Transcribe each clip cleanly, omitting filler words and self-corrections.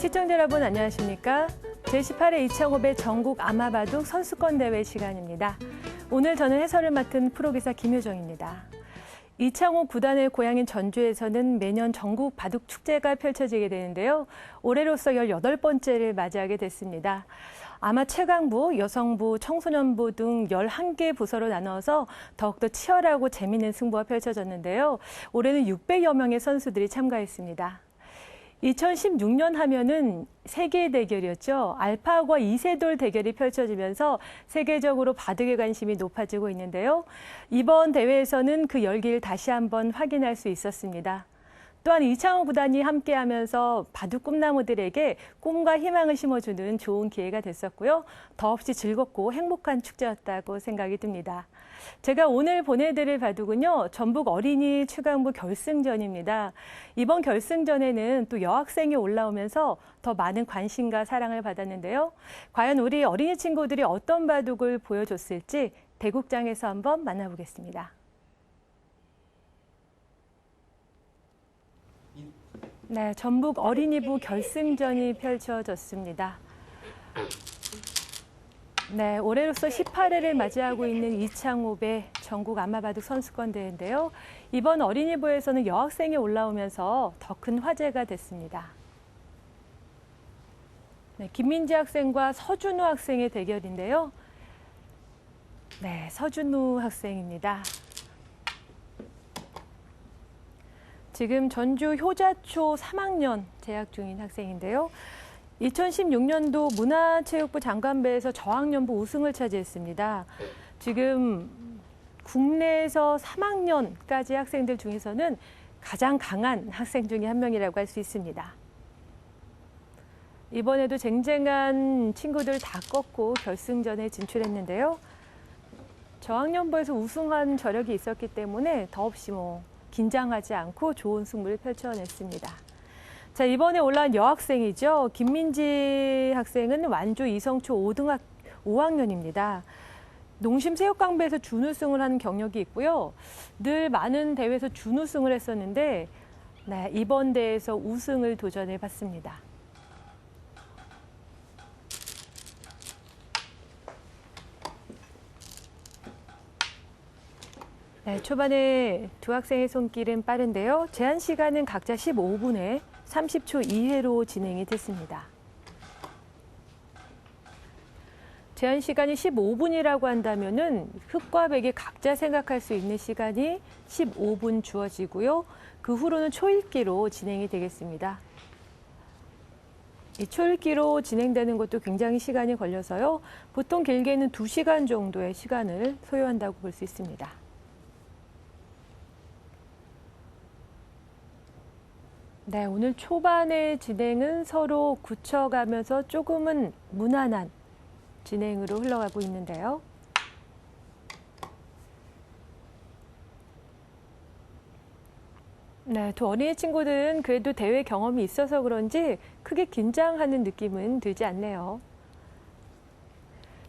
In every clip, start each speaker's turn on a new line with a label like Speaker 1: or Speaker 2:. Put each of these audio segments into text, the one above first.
Speaker 1: 시청자 여러분 안녕하십니까? 제18회 이창호배 전국 아마바둑 선수권 대회 시간입니다. 오늘 저는 해설을 맡은 프로기사 김효정입니다. 이창호 구단의 고향인 전주에서는 매년 전국 바둑 축제가 펼쳐지게 되는데요. 올해로서 18번째를 맞이하게 됐습니다. 아마 최강부, 여성부, 청소년부 등 11개 부서로 나눠서 더욱더 치열하고 재미있는 승부가 펼쳐졌는데요. 올해는 600여 명의 선수들이 참가했습니다. 2016년 하면은 세계 대결이었죠. 알파고와 이세돌 대결이 펼쳐지면서 세계적으로 바둑에 관심이 높아지고 있는데요. 이번 대회에서는 그 열기를 다시 한번 확인할 수 있었습니다. 또한 이창호 구단이 함께하면서 바둑 꿈나무들에게 꿈과 희망을 심어주는 좋은 기회가 됐었고요. 더없이 즐겁고 행복한 축제였다고 생각이 듭니다. 제가 오늘 보내드릴 바둑은요, 전북 어린이 최강부 결승전입니다. 이번 결승전에는 또 여학생이 올라오면서 더 많은 관심과 사랑을 받았는데요. 과연 우리 어린이 친구들이 어떤 바둑을 보여줬을지 대국장에서 한번 만나보겠습니다. 네, 전북 어린이부 결승전이 펼쳐졌습니다. 네, 올해로서 18회를 맞이하고 있는 이창호배 전국 아마바둑 선수권 대회인데요. 이번 어린이부에서는 여학생이 올라오면서 더 큰 화제가 됐습니다. 네, 김민지 학생과 서준우 학생의 대결인데요. 네, 서준우 학생입니다. 지금 전주 효자초 3학년 재학 중인 학생인데요. 2016년도 문화체육부 장관배에서 저학년부 우승을 차지했습니다. 지금 국내에서 3학년까지 학생들 중에서는 가장 강한 학생 중에 한 명이라고 할 수 있습니다. 이번에도 쟁쟁한 친구들 다 꺾고 결승전에 진출했는데요. 저학년부에서 우승한 저력이 있었기 때문에 더없이 긴장하지 않고 좋은 승부를 펼쳐냈습니다. 자, 이번에 올라온 여학생이죠. 김민지 학생은 완주 이성초 5학년입니다. 농심 새우깡배에서 준우승을 하는 경력이 있고요. 늘 많은 대회에서 준우승을 했었는데 네, 이번 대회에서 우승을 도전해봤습니다. 네, 초반에 두 학생의 손길은 빠른데요. 제한 시간은 각자 15분에 30초 이내로 진행이 됐습니다. 제한 시간이 15분이라고 한다면은 흑과 백이 각자 생각할 수 있는 시간이 15분 주어지고요. 그 후로는 초읽기로 진행이 되겠습니다. 이 초읽기로 진행되는 것도 굉장히 시간이 걸려서요. 보통 길게는 2시간 정도의 시간을 소요한다고 볼 수 있습니다. 네, 오늘 초반의 진행은 서로 굳혀가면서 조금은 무난한 진행으로 흘러가고 있는데요. 네, 두 어린이 친구들은 그래도 대회 경험이 있어서 그런지 크게 긴장하는 느낌은 들지 않네요.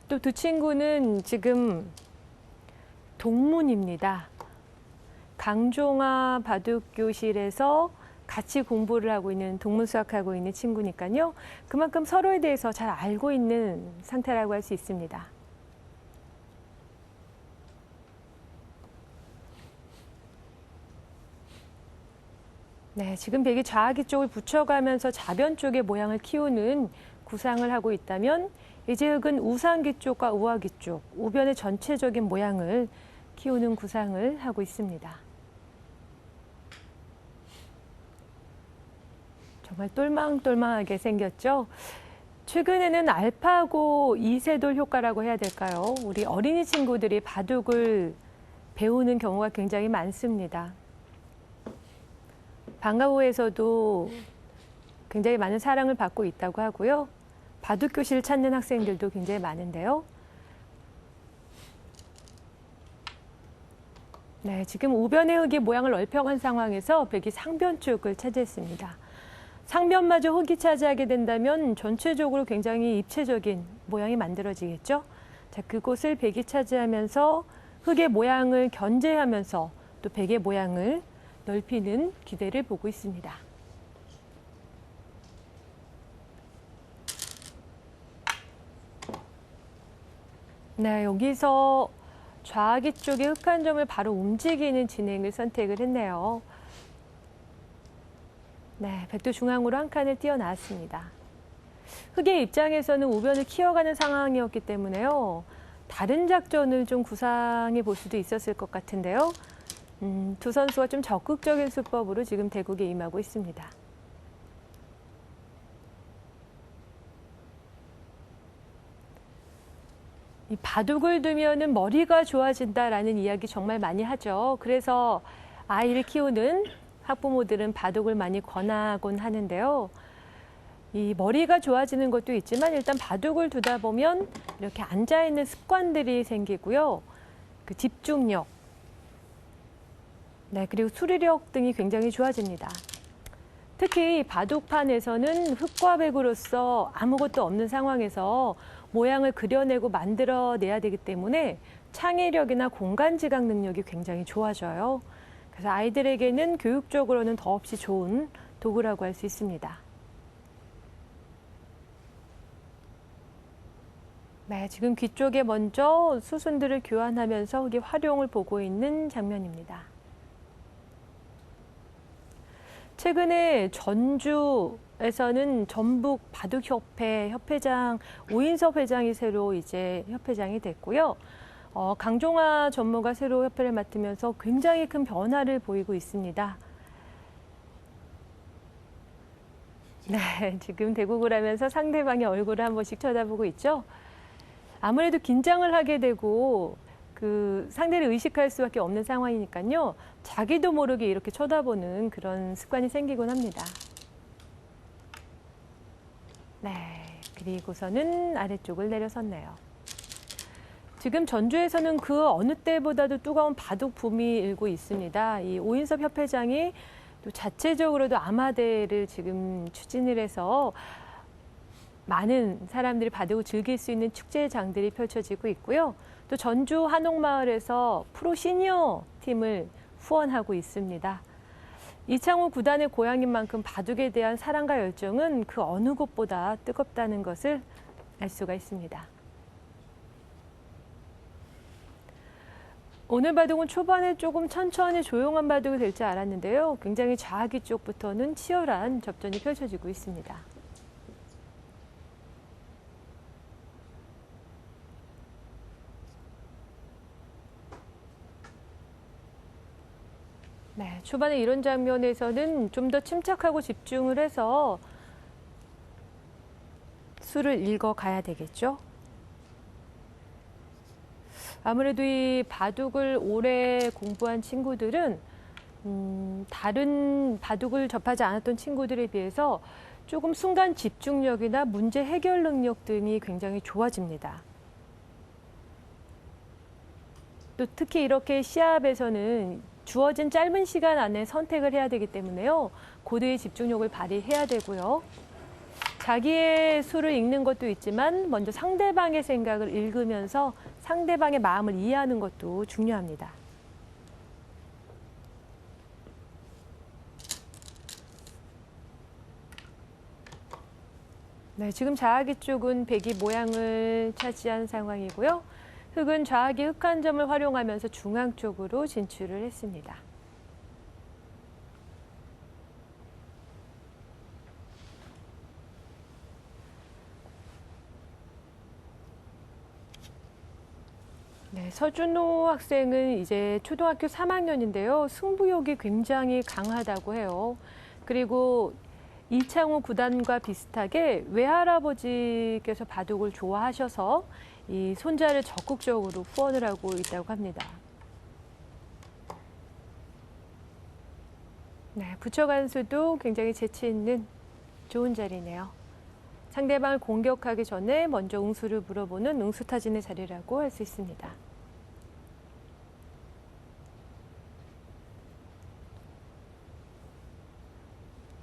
Speaker 1: 또 두 친구는 지금 동문입니다. 강종아 바둑교실에서 같이 공부를 하고 있는 동문수학하고 있는 친구니까요. 그만큼 서로에 대해서 잘 알고 있는 상태라고 할 수 있습니다. 네, 지금 백이 좌하기 쪽을 붙여가면서 좌변 쪽의 모양을 키우는 구상을 하고 있다면 이제 흑은 우상기 쪽과 우하기 쪽, 우변의 전체적인 모양을 키우는 구상을 하고 있습니다. 정말 똘망똘망하게 생겼죠. 최근에는 알파고 이세돌 효과라고 해야 될까요? 우리 어린이 친구들이 바둑을 배우는 경우가 굉장히 많습니다. 방과후에서도 굉장히 많은 사랑을 받고 있다고 하고요. 바둑 교실을 찾는 학생들도 굉장히 많은데요. 네, 지금 우변의 흑이 모양을 넓혀간 상황에서 백이 상변 쪽을 차지했습니다. 상변마저 흑이 차지하게 된다면 전체적으로 굉장히 입체적인 모양이 만들어지겠죠. 자, 그곳을 백이 차지하면서 흑의 모양을 견제하면서 또 백의 모양을 넓히는 기대를 보고 있습니다. 네, 여기서 좌기 쪽의 흑한 점을 바로 움직이는 진행을 선택을 했네요. 네, 백도 중앙으로 한 칸을 띄어놨습니다. 흑의 입장에서는 우변을 키워가는 상황이었기 때문에요. 다른 작전을 좀 구상해 볼 수도 있었을 것 같은데요. 두 선수가 좀 적극적인 수법으로 지금 대국에 임하고 있습니다. 이 바둑을 두면은 머리가 좋아진다라는 이야기 정말 많이 하죠. 그래서 아이를 키우는 학부모들은 바둑을 많이 권하곤 하는데요. 이 머리가 좋아지는 것도 있지만 일단 바둑을 두다 보면 이렇게 앉아있는 습관들이 생기고요. 그 집중력, 네, 그리고 수리력 등이 굉장히 좋아집니다. 특히 바둑판에서는 흑과 백으로서 아무것도 없는 상황에서 모양을 그려내고 만들어내야 되기 때문에 창의력이나 공간 지각 능력이 굉장히 좋아져요. 그래서 아이들에게는 교육적으로는 더없이 좋은 도구라고 할 수 있습니다. 네, 지금 귀 쪽에 먼저 수순들을 교환하면서 흑이 활용을 보고 있는 장면입니다. 최근에 전주에서는 전북 바둑협회 협회장 오인섭 회장이 새로 이제 협회장이 됐고요. 강종화 전무가 새로 협회를 맡으면서 굉장히 큰 변화를 보이고 있습니다. 네, 지금 대국을 하면서 상대방의 얼굴을 한 번씩 쳐다보고 있죠. 아무래도 긴장을 하게 되고 그 상대를 의식할 수밖에 없는 상황이니까요. 자기도 모르게 이렇게 쳐다보는 그런 습관이 생기곤 합니다. 네, 그리고서는 아래쪽을 내려섰네요. 지금 전주에서는 그 어느 때보다도 뜨거운 바둑 붐이 일고 있습니다. 이 오인섭 협회장이 또 자체적으로도 아마대를 지금 추진을 해서 많은 사람들이 바둑을 즐길 수 있는 축제장들이 펼쳐지고 있고요. 또 전주 한옥마을에서 프로 시니어 팀을 후원하고 있습니다. 이창호 구단의 고향인 만큼 바둑에 대한 사랑과 열정은 그 어느 곳보다 뜨겁다는 것을 알 수가 있습니다. 오늘 바둑은 초반에 조금 천천히 조용한 바둑이 될 줄 알았는데요. 굉장히 좌기 쪽부터는 치열한 접전이 펼쳐지고 있습니다. 네, 초반에 이런 장면에서는 좀 더 침착하고 집중을 해서 수를 읽어가야 되겠죠. 아무래도 이 바둑을 오래 공부한 친구들은 다른 바둑을 접하지 않았던 친구들에 비해서 조금 순간 집중력이나 문제 해결 능력 등이 굉장히 좋아집니다. 또 특히 이렇게 시합에서는 주어진 짧은 시간 안에 선택을 해야 되기 때문에요. 고도의 집중력을 발휘해야 되고요. 자기의 수를 읽는 것도 있지만 먼저 상대방의 생각을 읽으면서 상대방의 마음을 이해하는 것도 중요합니다. 네, 지금 좌하기 쪽은 백이 모양을 차지한 상황이고요. 흑은 좌하기 흑한 점을 활용하면서 중앙 쪽으로 진출을 했습니다. 네, 서준호 학생은 이제 초등학교 3학년인데요. 승부욕이 굉장히 강하다고 해요. 그리고 이창호 구단과 비슷하게 외할아버지께서 바둑을 좋아하셔서 이 손자를 적극적으로 후원을 하고 있다고 합니다. 네, 부처간수도 굉장히 재치 있는 좋은 자리네요. 상대방을 공격하기 전에 먼저 응수를 물어보는 응수타진의 자리라고 할 수 있습니다.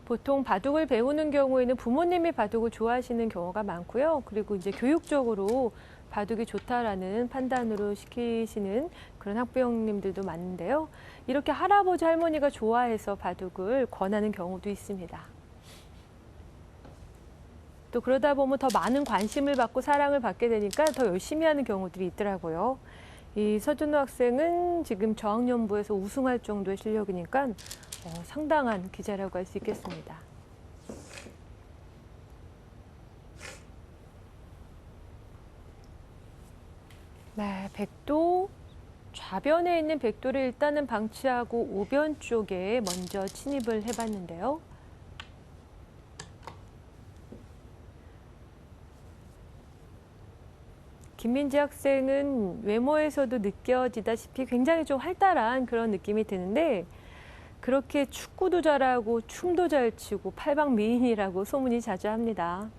Speaker 1: 보통 바둑을 배우는 경우에는 부모님이 바둑을 좋아하시는 경우가 많고요. 그리고 이제 교육적으로 바둑이 좋다라는 판단으로 시키시는 그런 학부형님들도 많은데요. 이렇게 할아버지, 할머니가 좋아해서 바둑을 권하는 경우도 있습니다. 또 그러다 보면 더 많은 관심을 받고 사랑을 받게 되니까 더 열심히 하는 경우들이 있더라고요. 이 서준호 학생은 지금 저학년부에서 우승할 정도의 실력이니까 상당한 기자라고 할 수 있겠습니다. 네, 백도 좌변에 있는 백도를 일단은 방치하고 우변 쪽에 먼저 침입을 해봤는데요. 김민지 학생은 외모에서도 느껴지다시피 굉장히 좀 활달한 그런 느낌이 드는데 그렇게 축구도 잘하고 춤도 잘 추고 팔방미인이라고 소문이 자주 합니다.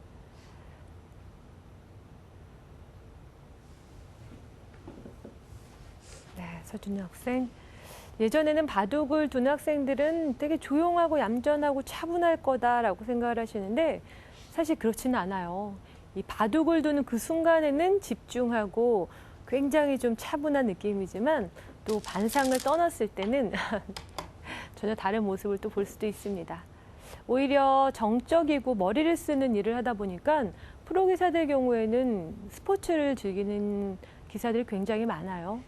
Speaker 1: 네, 서준호 학생. 예전에는 바둑을 두는 학생들은 되게 조용하고 얌전하고 차분할 거다라고 생각을 하시는데 사실 그렇지는 않아요. 이 바둑을 두는 그 순간에는 집중하고 굉장히 좀 차분한 느낌이지만 또 반상을 떠났을 때는 전혀 다른 모습을 또 볼 수도 있습니다. 오히려 정적이고 머리를 쓰는 일을 하다 보니까 프로기사들 경우에는 스포츠를 즐기는 기사들이 굉장히 많아요.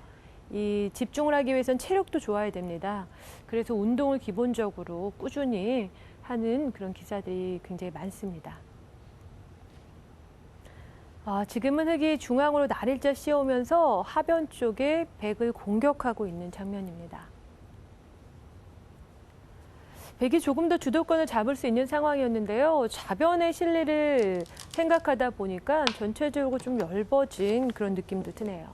Speaker 1: 이 집중을 하기 위해선 체력도 좋아야 됩니다. 그래서 운동을 기본적으로 꾸준히 하는 그런 기사들이 굉장히 많습니다. 지금은 흙이 중앙으로 날일자 씌우면서 하변 쪽에 백을 공격하고 있는 장면입니다. 백이 조금 더 주도권을 잡을 수 있는 상황이었는데요. 좌변의 실리를 생각하다 보니까 전체적으로 좀 얇아진 그런 느낌도 드네요.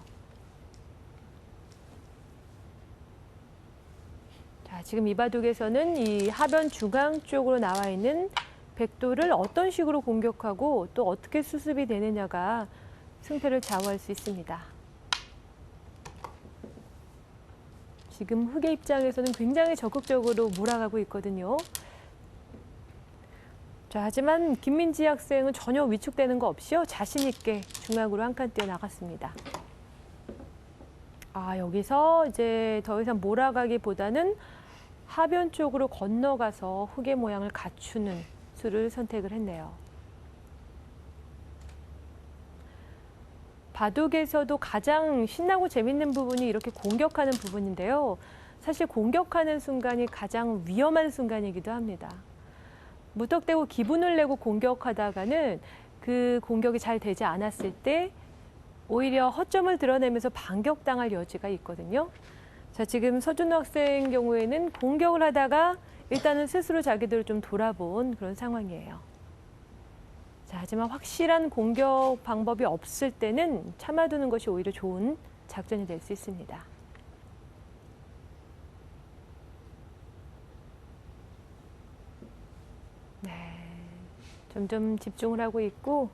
Speaker 1: 자, 지금 이 바둑에서는 이 하변 중앙 쪽으로 나와 있는 백도를 어떤 식으로 공격하고 또 어떻게 수습이 되느냐가 승패를 좌우할 수 있습니다. 지금 흑의 입장에서는 굉장히 적극적으로 몰아가고 있거든요. 자, 하지만 김민지 학생은 전혀 위축되는 거 없이요. 자신 있게 중앙으로 한 칸 뛰어나갔습니다. 여기서 이제 더 이상 몰아가기보다는 하변 쪽으로 건너가서 흑의 모양을 갖추는 수를 선택을 했네요. 바둑에서도 가장 신나고 재밌는 부분이 이렇게 공격하는 부분인데요. 사실 공격하는 순간이 가장 위험한 순간이기도 합니다. 무턱대고 기분을 내고 공격하다가는 그 공격이 잘 되지 않았을 때 오히려 허점을 드러내면서 반격당할 여지가 있거든요. 자, 지금 서준호 학생 경우에는 공격을 하다가 일단은 스스로 자기들을 좀 돌아본 그런 상황이에요. 자, 하지만 확실한 공격 방법이 없을 때는 참아두는 것이 오히려 좋은 작전이 될 수 있습니다. 네, 점점 집중을 하고 있고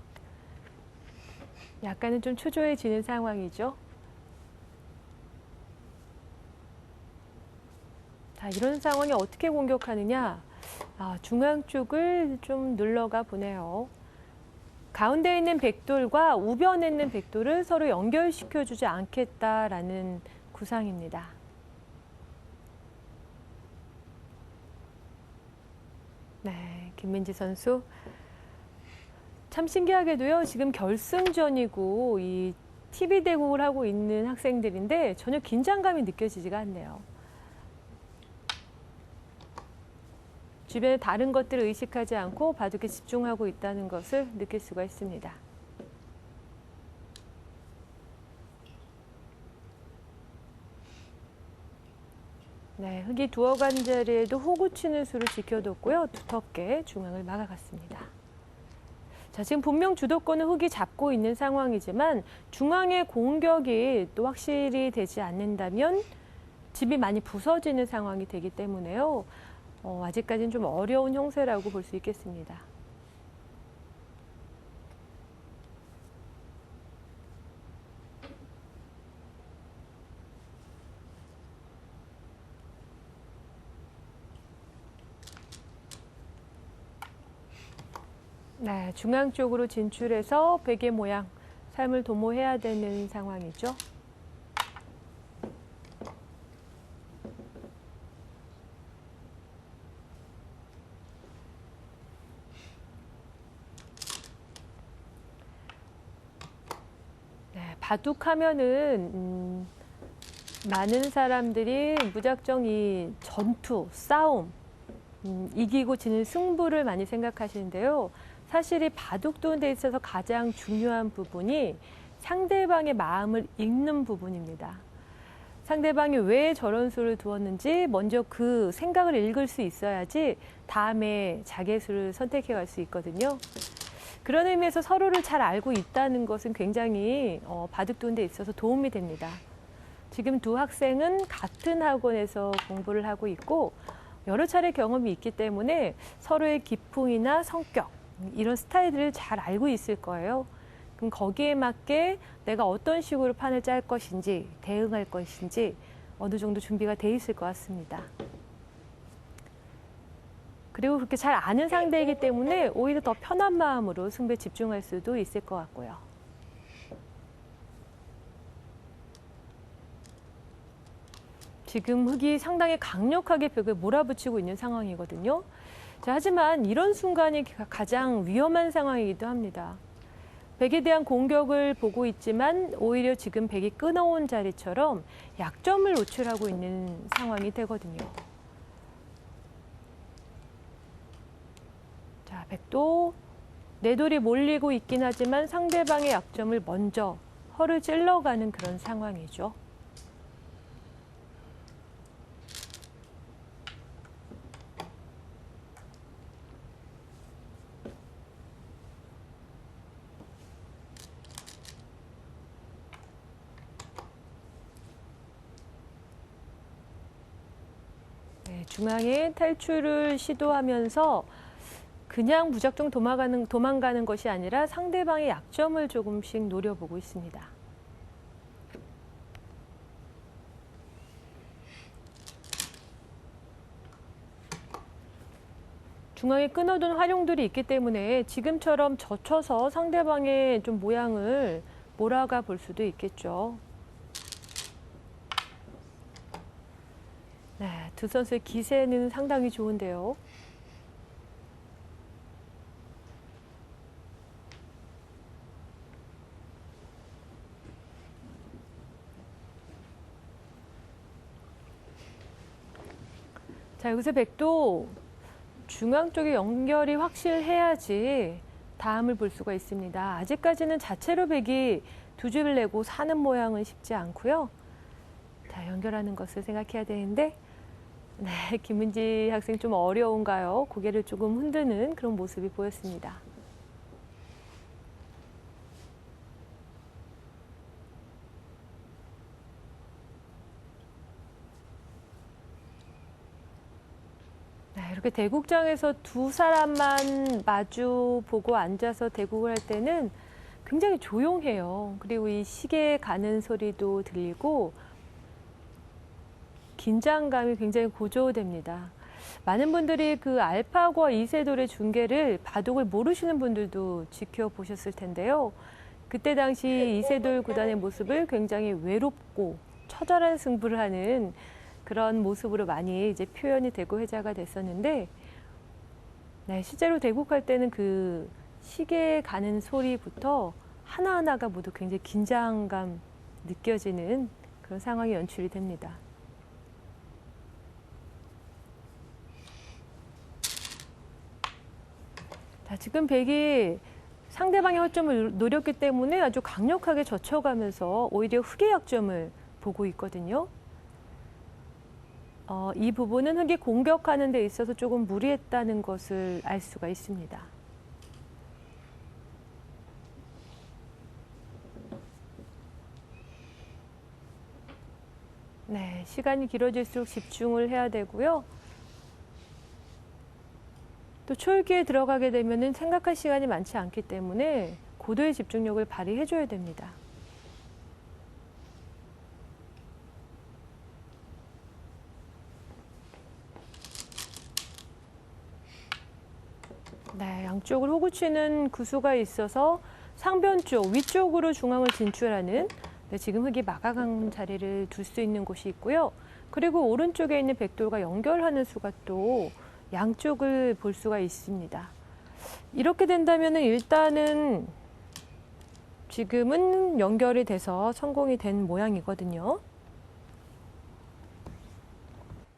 Speaker 1: 약간은 좀 초조해지는 상황이죠. 자, 이런 상황에 어떻게 공격하느냐? 중앙 쪽을 좀 눌러가 보네요. 가운데 있는 백돌과 우변에 있는 백돌을 서로 연결시켜주지 않겠다라는 구상입니다. 네, 김민지 선수. 참 신기하게도요, 지금 결승전이고 이 TV 대국을 하고 있는 학생들인데 전혀 긴장감이 느껴지지가 않네요. 주변에 다른 것들을 의식하지 않고 바둑에 집중하고 있다는 것을 느낄 수가 있습니다. 네, 흙이 두어간 자리에도 호구 치는 수를 지켜뒀고요. 두텁게 중앙을 막아갔습니다. 자, 지금 분명 주도권을 흙이 잡고 있는 상황이지만 중앙의 공격이 또 확실히 되지 않는다면 집이 많이 부서지는 상황이 되기 때문에요. 아직까지는 좀 어려운 형세라고 볼 수 있겠습니다. 네, 중앙 쪽으로 진출해서 백의 모양, 삶을 도모해야 되는 상황이죠. 바둑하면은 많은 사람들이 무작정 이 전투, 싸움, 이기고 지는 승부를 많이 생각하시는데요. 사실 이 바둑 두는 데 있어서 가장 중요한 부분이 상대방의 마음을 읽는 부분입니다. 상대방이 왜 저런 수를 두었는지 먼저 그 생각을 읽을 수 있어야지 다음에 자기의 수를 선택해 갈 수 있거든요. 그런 의미에서 서로를 잘 알고 있다는 것은 굉장히 바둑 두는 데 있어서 도움이 됩니다. 지금 두 학생은 같은 학원에서 공부를 하고 있고 여러 차례 경험이 있기 때문에 서로의 기풍이나 성격, 이런 스타일들을 잘 알고 있을 거예요. 그럼 거기에 맞게 내가 어떤 식으로 판을 짤 것인지, 대응할 것인지 어느 정도 준비가 돼 있을 것 같습니다. 그리고 그렇게 잘 아는 상대이기 때문에 오히려 더 편한 마음으로 승부에 집중할 수도 있을 것 같고요. 지금 흑이 상당히 강력하게 벽에 몰아붙이고 있는 상황이거든요. 자, 하지만 이런 순간이 가장 위험한 상황이기도 합니다. 백에 대한 공격을 보고 있지만 오히려 지금 백이 끊어온 자리처럼 약점을 노출하고 있는 상황이 되거든요. 자, 백도 내 돌이 몰리고 있긴 하지만 상대방의 약점을 먼저 허를 찔러가는 그런 상황이죠. 중앙에 탈출을 시도하면서 그냥 무작정 도망가는 것이 아니라 상대방의 약점을 조금씩 노려보고 있습니다. 중앙에 끊어둔 활용들이 있기 때문에 지금처럼 젖혀서 상대방의 좀 모양을 몰아가 볼 수도 있겠죠. 네, 두 선수의 기세는 상당히 좋은데요. 자, 여기서 백도 중앙 쪽에 연결이 확실해야지 다음을 볼 수가 있습니다. 아직까지는 자체로 백이 두 줄을 내고 사는 모양은 쉽지 않고요. 자, 연결하는 것을 생각해야 되는데 네, 김은지 학생 좀 어려운가요? 고개를 조금 흔드는 그런 모습이 보였습니다. 네, 이렇게 대국장에서 두 사람만 마주 보고 앉아서 대국을 할 때는 굉장히 조용해요. 그리고 이 시계 가는 소리도 들리고 긴장감이 굉장히 고조됩니다. 많은 분들이 그 알파고와 이세돌의 중계를 바둑을 모르시는 분들도 지켜보셨을 텐데요. 그때 당시 이세돌 구단의 모습을 굉장히 외롭고 처절한 승부를 하는 그런 모습으로 많이 이제 표현이 되고 회자가 됐었는데, 네, 실제로 대국할 때는 그 시계 가는 소리부터 하나하나가 모두 굉장히 긴장감 느껴지는 그런 상황이 연출이 됩니다. 자, 지금 백이 상대방의 허점을 노렸기 때문에 아주 강력하게 젖혀가면서 오히려 흑의 약점을 보고 있거든요. 이 부분은 흑이 공격하는 데 있어서 조금 무리했다는 것을 알 수가 있습니다. 네, 시간이 길어질수록 집중을 해야 되고요. 또 초읽기에 들어가게 되면은 생각할 시간이 많지 않기 때문에 고도의 집중력을 발휘해줘야 됩니다. 네, 양쪽을 호구치는 구수가 있어서 상변 쪽, 위쪽으로 중앙을 진출하는, 네, 지금 흑이 막아간 자리를 둘 수 있는 곳이 있고요. 그리고 오른쪽에 있는 백돌과 연결하는 수가 또 양쪽을 볼 수가 있습니다. 이렇게 된다면 일단은 지금은 연결이 돼서 성공이 된 모양이거든요.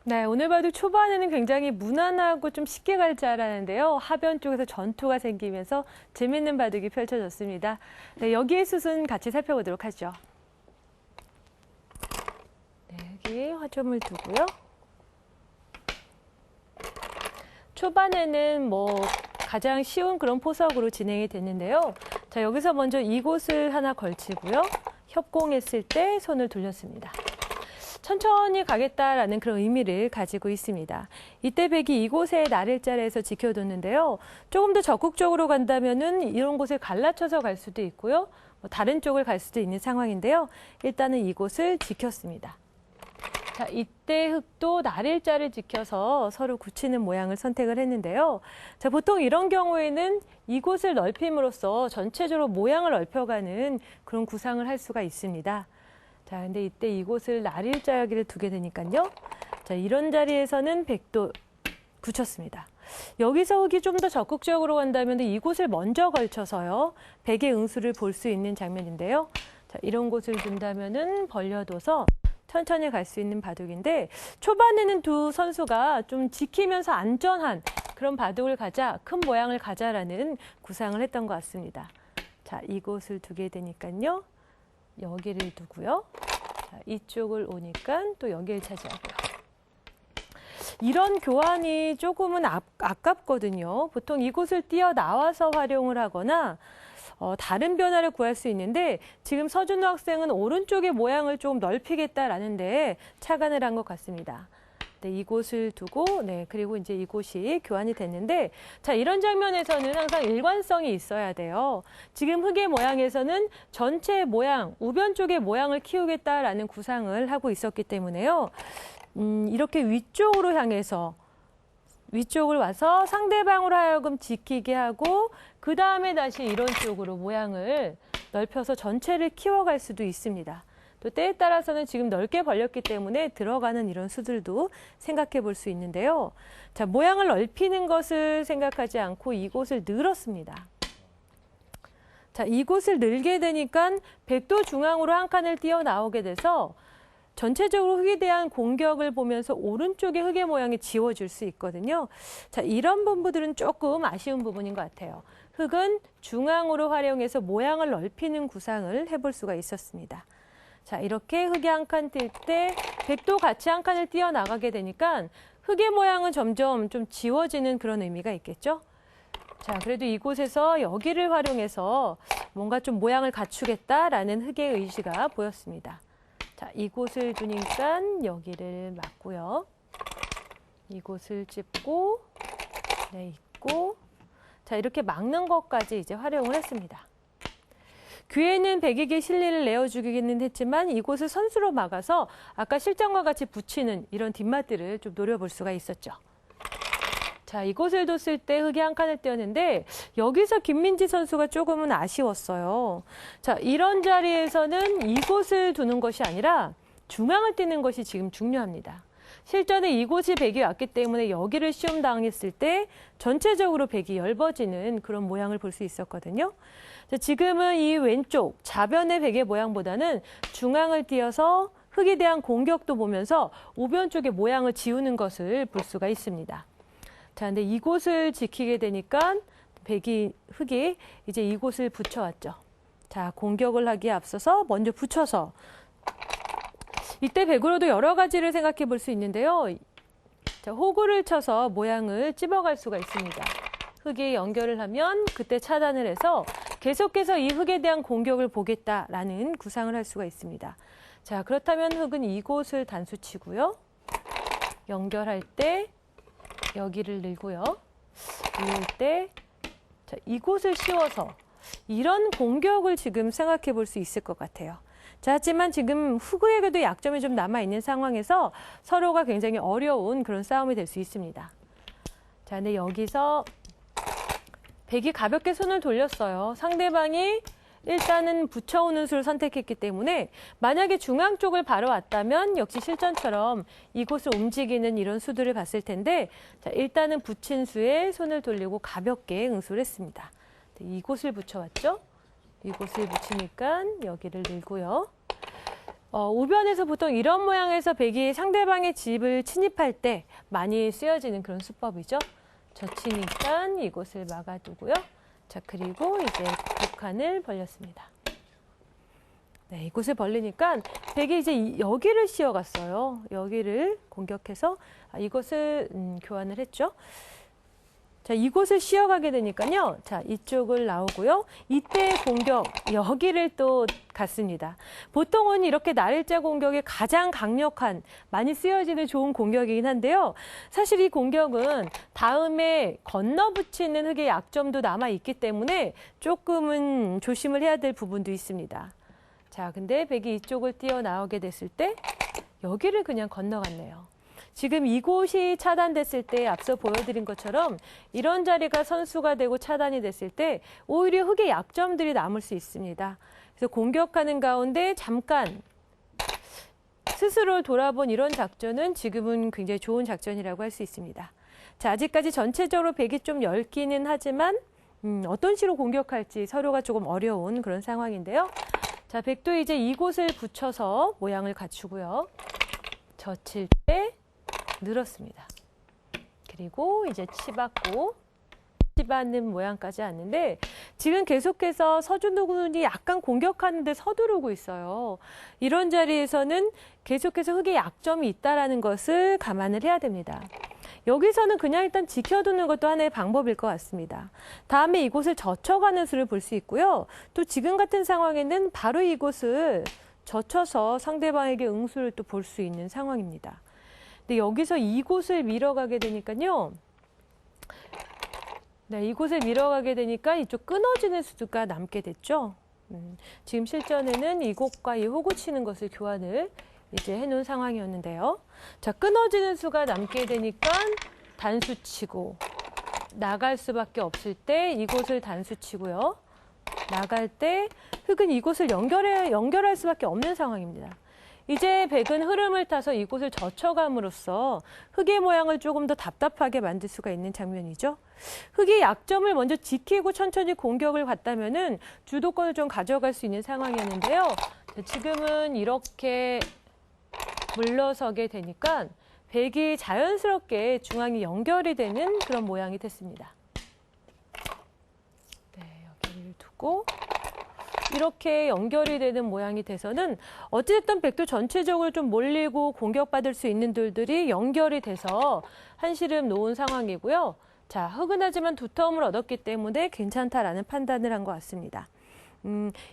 Speaker 1: 네, 오늘 바둑 초반에는 굉장히 무난하고 좀 쉽게 갈 줄 알았는데요. 하변 쪽에서 전투가 생기면서 재밌는 바둑이 펼쳐졌습니다. 네, 여기의 수순 같이 살펴보도록 하죠. 네, 여기 화점을 두고요. 초반에는 가장 쉬운 그런 포석으로 진행이 됐는데요. 자, 여기서 먼저 이곳을 하나 걸치고요. 협공했을 때 손을 돌렸습니다. 천천히 가겠다라는 그런 의미를 가지고 있습니다. 이때 백이 이곳에 나를자리에서 지켜뒀는데요. 조금 더 적극적으로 간다면은 이런 곳을 갈라쳐서 갈 수도 있고요. 다른 쪽을 갈 수도 있는 상황인데요. 일단은 이곳을 지켰습니다. 자, 이때 흑도 나를자를 지켜서 서로 굳히는 모양을 선택을 했는데요. 자, 보통 이런 경우에는 이곳을 넓힘으로써 전체적으로 모양을 넓혀가는 그런 구상을 할 수가 있습니다. 자, 근데 이때 이곳을 나릴자 여기를 두게 되니까요. 자, 이런 자리에서는 백도 굳혔습니다. 여기서 흑이 좀 더 적극적으로 간다면 이곳을 먼저 걸쳐서요. 백의 응수를 볼 수 있는 장면인데요. 자, 이런 곳을 둔다면은 벌려둬서 천천히 갈 수 있는 바둑인데 초반에는 두 선수가 좀 지키면서 안전한 그런 바둑을 가자, 큰 모양을 가자라는 구상을 했던 것 같습니다. 자, 이곳을 두게 되니까요. 여기를 두고요. 자, 이쪽을 오니까 또 여기를 차지하고요. 이런 교환이 조금은 아깝거든요. 보통 이곳을 뛰어나와서 활용을 하거나 다른 변화를 구할 수 있는데 지금 서준호 학생은 오른쪽의 모양을 조금 넓히겠다라는 데 착안을 한 것 같습니다. 네, 이곳을 두고, 그리고 이제 이곳이 교환이 됐는데, 자, 이런 장면에서는 항상 일관성이 있어야 돼요. 지금 흑의 모양에서는 전체 모양, 우변 쪽의 모양을 키우겠다라는 구상을 하고 있었기 때문에요. 이렇게 위쪽으로 향해서, 위쪽을 와서 상대방으로 하여금 지키게 하고, 그 다음에 다시 이런 쪽으로 모양을 넓혀서 전체를 키워갈 수도 있습니다. 또 때에 따라서는 지금 넓게 벌렸기 때문에 들어가는 이런 수들도 생각해 볼 수 있는데요. 자, 모양을 넓히는 것을 생각하지 않고 이곳을 늘었습니다. 자, 이곳을 늘게 되니까 백도 중앙으로 한 칸을 띄어나오게 돼서 전체적으로 흑에 대한 공격을 보면서 오른쪽의 흑의 모양이 지워질 수 있거든요. 자, 이런 부분들은 조금 아쉬운 부분인 것 같아요. 흑은 중앙으로 활용해서 모양을 넓히는 구상을 해볼 수가 있었습니다. 자, 이렇게 흑이 한 칸 뛸 때 백도 같이 한 칸을 뛰어나가게 되니까 흑의 모양은 점점 좀 지워지는 그런 의미가 있겠죠. 자, 그래도 이곳에서 여기를 활용해서 뭔가 좀 모양을 갖추겠다라는 흑의 의지가 보였습니다. 자, 이곳을 두니까 여기를 막고요. 이곳을 짚고, 있고. 자, 이렇게 막는 것까지 이제 활용을 했습니다. 귀에는 백에게 실리를 내어주기는 했지만 이곳을 선수로 막아서 아까 실전과 같이 붙이는 이런 뒷맛들을 좀 노려볼 수가 있었죠. 자, 이곳을 뒀을 때 흑이 한 칸을 띄었는데 여기서 김민지 선수가 조금은 아쉬웠어요. 자, 이런 자리에서는 이곳을 두는 것이 아니라 중앙을 띄는 것이 지금 중요합니다. 실전에 이곳이 백이 왔기 때문에 여기를 시험당했을 때 전체적으로 백이 엷어지는 그런 모양을 볼 수 있었거든요. 자, 지금은 이 왼쪽 좌변의 백의 모양보다는 중앙을 띄어서 흑에 대한 공격도 보면서 우변 쪽의 모양을 지우는 것을 볼 수가 있습니다. 자, 근데 이곳을 지키게 되니까 흑이 이제 이곳을 붙여왔죠. 자, 공격을 하기에 앞서서 먼저 붙여서 이때 백으로도 여러 가지를 생각해 볼 수 있는데요. 자, 호구를 쳐서 모양을 찝어갈 수가 있습니다. 흑이 연결을 하면 그때 차단을 해서 계속해서 이 흑에 대한 공격을 보겠다라는 구상을 할 수가 있습니다. 자, 그렇다면 흑은 이곳을 단수치고요. 연결할 때 여기를 늘고요. 누울 때 자, 이곳을 씌워서 이런 공격을 지금 생각해 볼 수 있을 것 같아요. 자, 하지만 지금 흑에게도 약점이 좀 남아있는 상황에서 서로가 굉장히 어려운 그런 싸움이 될 수 있습니다. 자, 근데 여기서 백이 가볍게 손을 돌렸어요. 상대방이 일단은 붙여오는 수를 선택했기 때문에 만약에 중앙 쪽을 바로 왔다면 역시 실전처럼 이곳을 움직이는 이런 수들을 봤을 텐데 자, 일단은 붙인 수에 손을 돌리고 가볍게 응수를 했습니다. 이곳을 붙여왔죠. 이곳을 붙이니까 여기를 밀고요. 우변에서 보통 이런 모양에서 백이 상대방의 집을 침입할 때 많이 쓰여지는 그런 수법이죠. 젖히니까 이곳을 막아두고요. 자, 그리고 이제 북한을 벌렸습니다. 네, 이곳을 벌리니까 백이 이제 여기를 씌워갔어요. 여기를 공격해서 이것을 교환을 했죠. 자, 이곳을 씌워가게 되니까요. 자, 이쪽을 나오고요. 이때 공격, 여기를 또 갔습니다. 보통은 이렇게 날일자 공격이 가장 강력한, 많이 쓰여지는 좋은 공격이긴 한데요. 사실 이 공격은 다음에 건너붙이는 흙의 약점도 남아있기 때문에 조금은 조심을 해야 될 부분도 있습니다. 자, 근데 백이 이쪽을 뛰어나오게 됐을 때 여기를 그냥 건너갔네요. 지금 이곳이 차단됐을 때 앞서 보여드린 것처럼 이런 자리가 선수가 되고 차단이 됐을 때 오히려 흙의 약점들이 남을 수 있습니다. 그래서 공격하는 가운데 잠깐 스스로 돌아본 이런 작전은 지금은 굉장히 좋은 작전이라고 할 수 있습니다. 자, 아직까지 전체적으로 백이 좀 엷기는 하지만 어떤 식으로 공격할지 서로가 조금 어려운 그런 상황인데요. 자, 백도 이제 이곳을 붙여서 모양을 갖추고요. 젖힐 때 늘었습니다. 그리고 이제 치받고 치받는 모양까지 왔는데 지금 계속해서 서준호군이 약간 공격하는데 서두르고 있어요. 이런 자리에서는 계속해서 흙의 약점이 있다는 것을 감안을 해야 됩니다. 여기서는 그냥 일단 지켜두는 것도 하나의 방법일 것 같습니다. 다음에 이곳을 젖혀가는 수를 볼 수 있고요. 또 지금 같은 상황에는 바로 이곳을 젖혀서 상대방에게 응수를 또 볼 수 있는 상황입니다. 근데 여기서 이곳을 밀어가게 되니까요. 네, 이곳을 밀어가게 되니까 이쪽 끊어지는 수가 남게 됐죠. 지금 실전에는 이곳과 이 호구 치는 것을 교환을 이제 해놓은 상황이었는데요. 자, 끊어지는 수가 남게 되니까 단수 치고 나갈 수밖에 없을 때 이곳을 단수 치고요. 나갈 때 흙은 이곳을 연결할 수밖에 없는 상황입니다. 이제 백은 흐름을 타서 이곳을 젖혀감으로써 흙의 모양을 조금 더 답답하게 만들 수가 있는 장면이죠. 흙의 약점을 먼저 지키고 천천히 공격을 갔다면은 주도권을 좀 가져갈 수 있는 상황이었는데요. 지금은 이렇게 물러서게 되니까 백이 자연스럽게 중앙이 연결이 되는 그런 모양이 됐습니다. 네, 여기를 두고 이렇게 연결이 되는 모양이 돼서는 어찌됐든 백도 전체적으로 좀 몰리고 공격받을 수 있는 돌들이 연결이 돼서 한시름 놓은 상황이고요. 자, 흑은하지만 두터움을 얻었기 때문에 괜찮다라는 판단을 한 것 같습니다.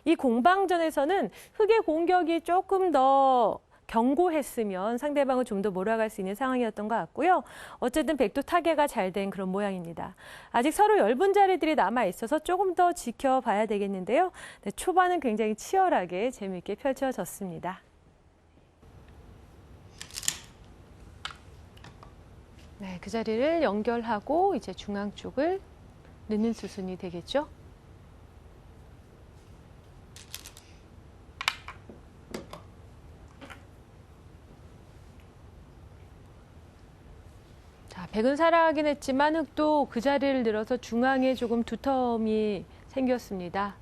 Speaker 1: 이 공방전에서는 흑의 공격이 조금 더 견고했으면 상대방을 좀 더 몰아갈 수 있는 상황이었던 것 같고요. 어쨌든 백도 타개가 잘 된 그런 모양입니다. 아직 서로 엷은 자리들이 남아있어서 조금 더 지켜봐야 되겠는데요. 네, 초반은 굉장히 치열하게 재미있게 펼쳐졌습니다. 네, 그 자리를 연결하고 이제 중앙 쪽을 넣는 수순이 되겠죠. 백은 살아가긴 했지만 흑도 그 자리를 늘어서 중앙에 조금 두터움이 생겼습니다.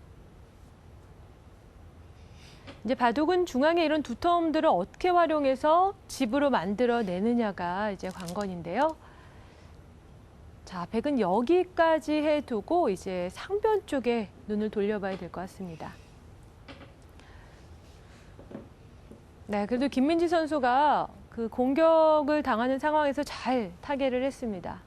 Speaker 1: 이제 바둑은 중앙에 이런 두터움들을 어떻게 활용해서 집으로 만들어내느냐가 이제 관건인데요. 자, 백은 여기까지 해두고 이제 상변 쪽에 눈을 돌려봐야 될 것 같습니다. 네, 그래도 김민지 선수가 그 공격을 당하는 상황에서 잘 타개를 했습니다.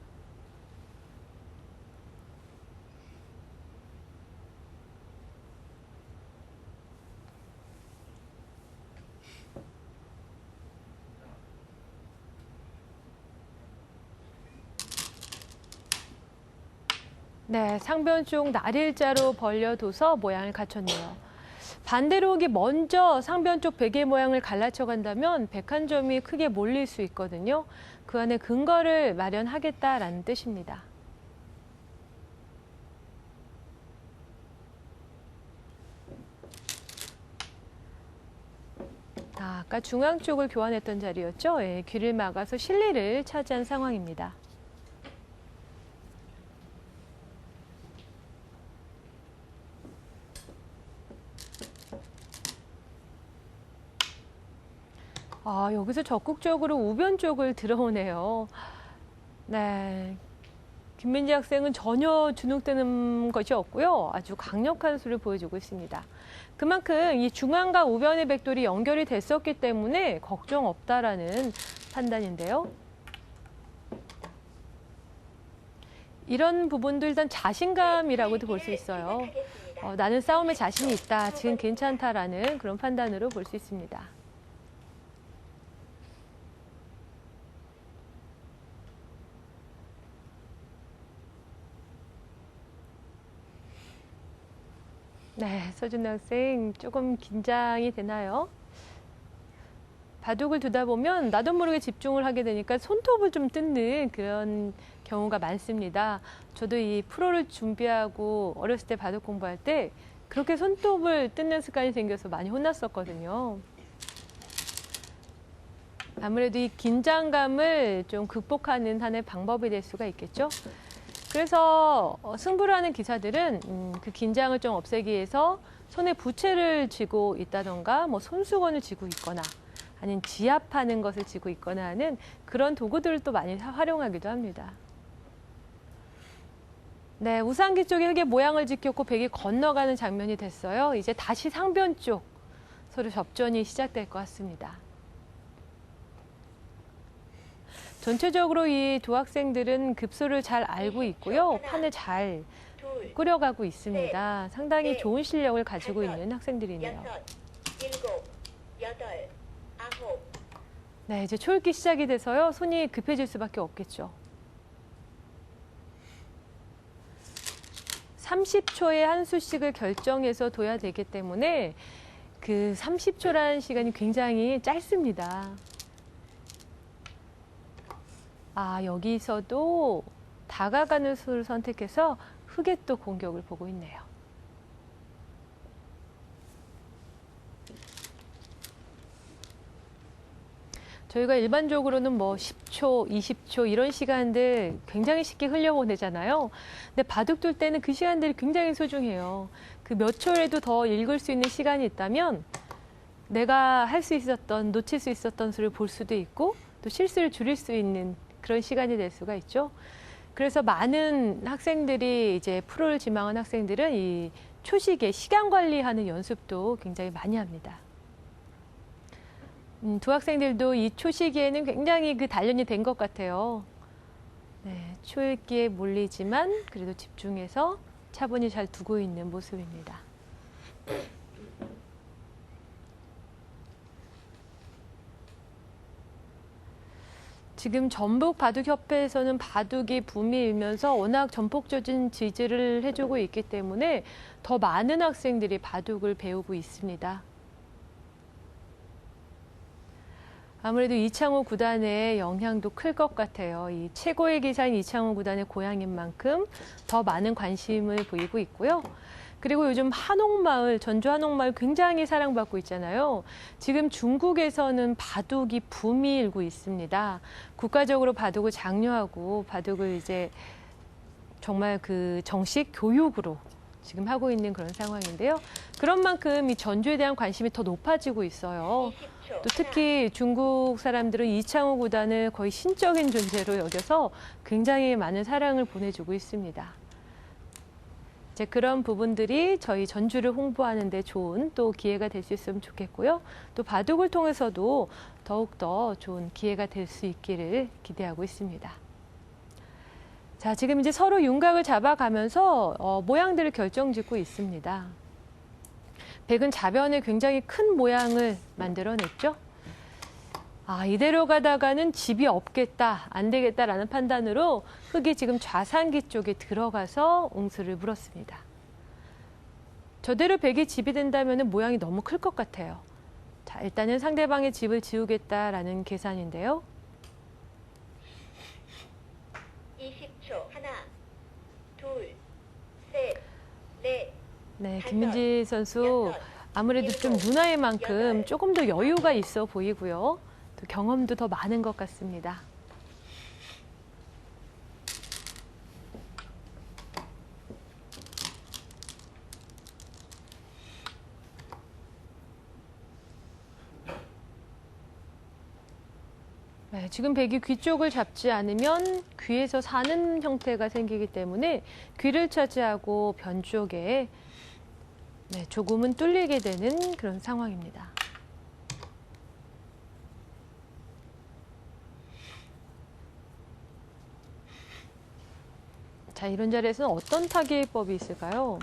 Speaker 1: 네, 상변 쪽 날일자로 벌려둬서 모양을 갖췄네요. 반대로 흙이 먼저 상변 쪽 백의 모양을 갈라쳐 간다면 백 한 점이 크게 몰릴 수 있거든요. 그 안에 근거를 마련하겠다라는 뜻입니다. 아까 중앙 쪽을 교환했던 자리였죠. 예, 귀를 막아서 실리를 차지한 상황입니다. 여기서 적극적으로 우변 쪽을 들어오네요. 네. 김민지 학생은 전혀 주눅드는 것이 없고요. 아주 강력한 수를 보여주고 있습니다. 그만큼 이 중앙과 우변의 백돌이 연결이 됐었기 때문에 걱정 없다라는 판단인데요. 이런 부분도 일단 자신감이라고도 볼 수 있어요. 나는 싸움에 자신이 있다, 지금 괜찮다라는 그런 판단으로 볼 수 있습니다. 네, 서준 학생 조금 긴장이 되나요? 바둑을 두다 보면 나도 모르게 집중을 하게 되니까 손톱을 좀 뜯는 그런 경우가 많습니다. 저도 이 프로를 준비하고 어렸을 때 바둑 공부할 때 그렇게 손톱을 뜯는 습관이 생겨서 많이 혼났었거든요. 아무래도 이 긴장감을 좀 극복하는 하나의 방법이 될 수가 있겠죠. 그래서 승부를 하는 기사들은 그 긴장을 좀 없애기 위해서 손에 부채를 쥐고 있다던가 뭐 손수건을 쥐고 있거나 아니면 지압하는 것을 쥐고 있거나 하는 그런 도구들을 또 많이 활용하기도 합니다. 네, 우상기 쪽에 흙의 모양을 지켰고 백이 건너가는 장면이 됐어요. 이제 다시 상변 쪽 서로 접전이 시작될 것 같습니다. 전체적으로 이 두 학생들은 급소를 잘 알고 있고요. 판을 잘 꾸려가고 있습니다. 상당히 좋은 실력을 가지고 있는 학생들이네요. 네, 이제 초읽기 시작이 돼서요. 손이 급해질 수밖에 없겠죠. 30초에 한 수씩을 결정해서 둬야 되기 때문에 그 30초라는 시간이 굉장히 짧습니다. 여기서도 다가가는 수를 선택해서 흙에 또 공격을 보고 있네요. 저희가 일반적으로는 뭐 10초, 20초 이런 시간들 굉장히 쉽게 흘려보내잖아요. 근데 바둑 둘 때는 그 시간들이 굉장히 소중해요. 그 몇 초에도 더 읽을 수 있는 시간이 있다면 내가 할 수 있었던, 놓칠 수 있었던 수를 볼 수도 있고 또 실수를 줄일 수 있는 그런 시간이 될 수가 있죠. 그래서 많은 학생들이 이제 프로를 지망한 학생들은 이 초식에 시간 관리하는 연습도 굉장히 많이 합니다. 두 학생들도 이 초시기에는 굉장히 그 단련이 된 것 같아요. 네, 초읽기에 몰리지만 그래도 집중해서 차분히 잘 두고 있는 모습입니다. 지금 전북바둑협회에서는 바둑이 붐이 일면서 워낙 전폭적인 지지를 해주고 있기 때문에 더 많은 학생들이 바둑을 배우고 있습니다. 아무래도 이창호 구단의 영향도 클 것 같아요. 이 최고의 기사인 이창호 구단의 고향인 만큼 더 많은 관심을 보이고 있고요. 그리고 요즘 한옥마을, 전주 한옥마을 굉장히 사랑받고 있잖아요. 지금 중국에서는 바둑이 붐이 일고 있습니다. 국가적으로 바둑을 장려하고 바둑을 이제 정말 그 정식 교육으로 지금 하고 있는 그런 상황인데요. 그런 만큼 이 전주에 대한 관심이 더 높아지고 있어요. 또 특히 중국 사람들은 이창호 구단을 거의 신적인 존재로 여겨서 굉장히 많은 사랑을 보내주고 있습니다. 이제 그런 부분들이 저희 전주를 홍보하는 데 좋은 또 기회가 될 수 있으면 좋겠고요. 또 바둑을 통해서도 더욱더 좋은 기회가 될 수 있기를 기대하고 있습니다. 자, 지금 이제 서로 윤곽을 잡아가면서 모양들을 결정짓고 있습니다. 백은 좌변에 굉장히 큰 모양을 만들어냈죠. 이대로 가다가는 집이 없겠다, 안 되겠다라는 판단으로 흙이 지금 좌상기 쪽에 들어가서 옹수를 물었습니다. 저대로 백이 집이 된다면 모양이 너무 클 것 같아요. 자, 일단은 상대방의 집을 지우겠다라는 계산인데요.
Speaker 2: 20초. 하나, 둘, 셋, 넷.
Speaker 1: 네, 김민지 선수 아무래도 좀 누나의 만큼 조금 더 여유가 있어 보이고요. 또 경험도 더 많은 것 같습니다. 네, 지금 백이 귀 쪽을 잡지 않으면 귀에서 사는 형태가 생기기 때문에 귀를 차지하고 변 쪽에 네, 조금은 뚫리게 되는 그런 상황입니다. 자, 이런 자리에서는 어떤 타개법이 있을까요?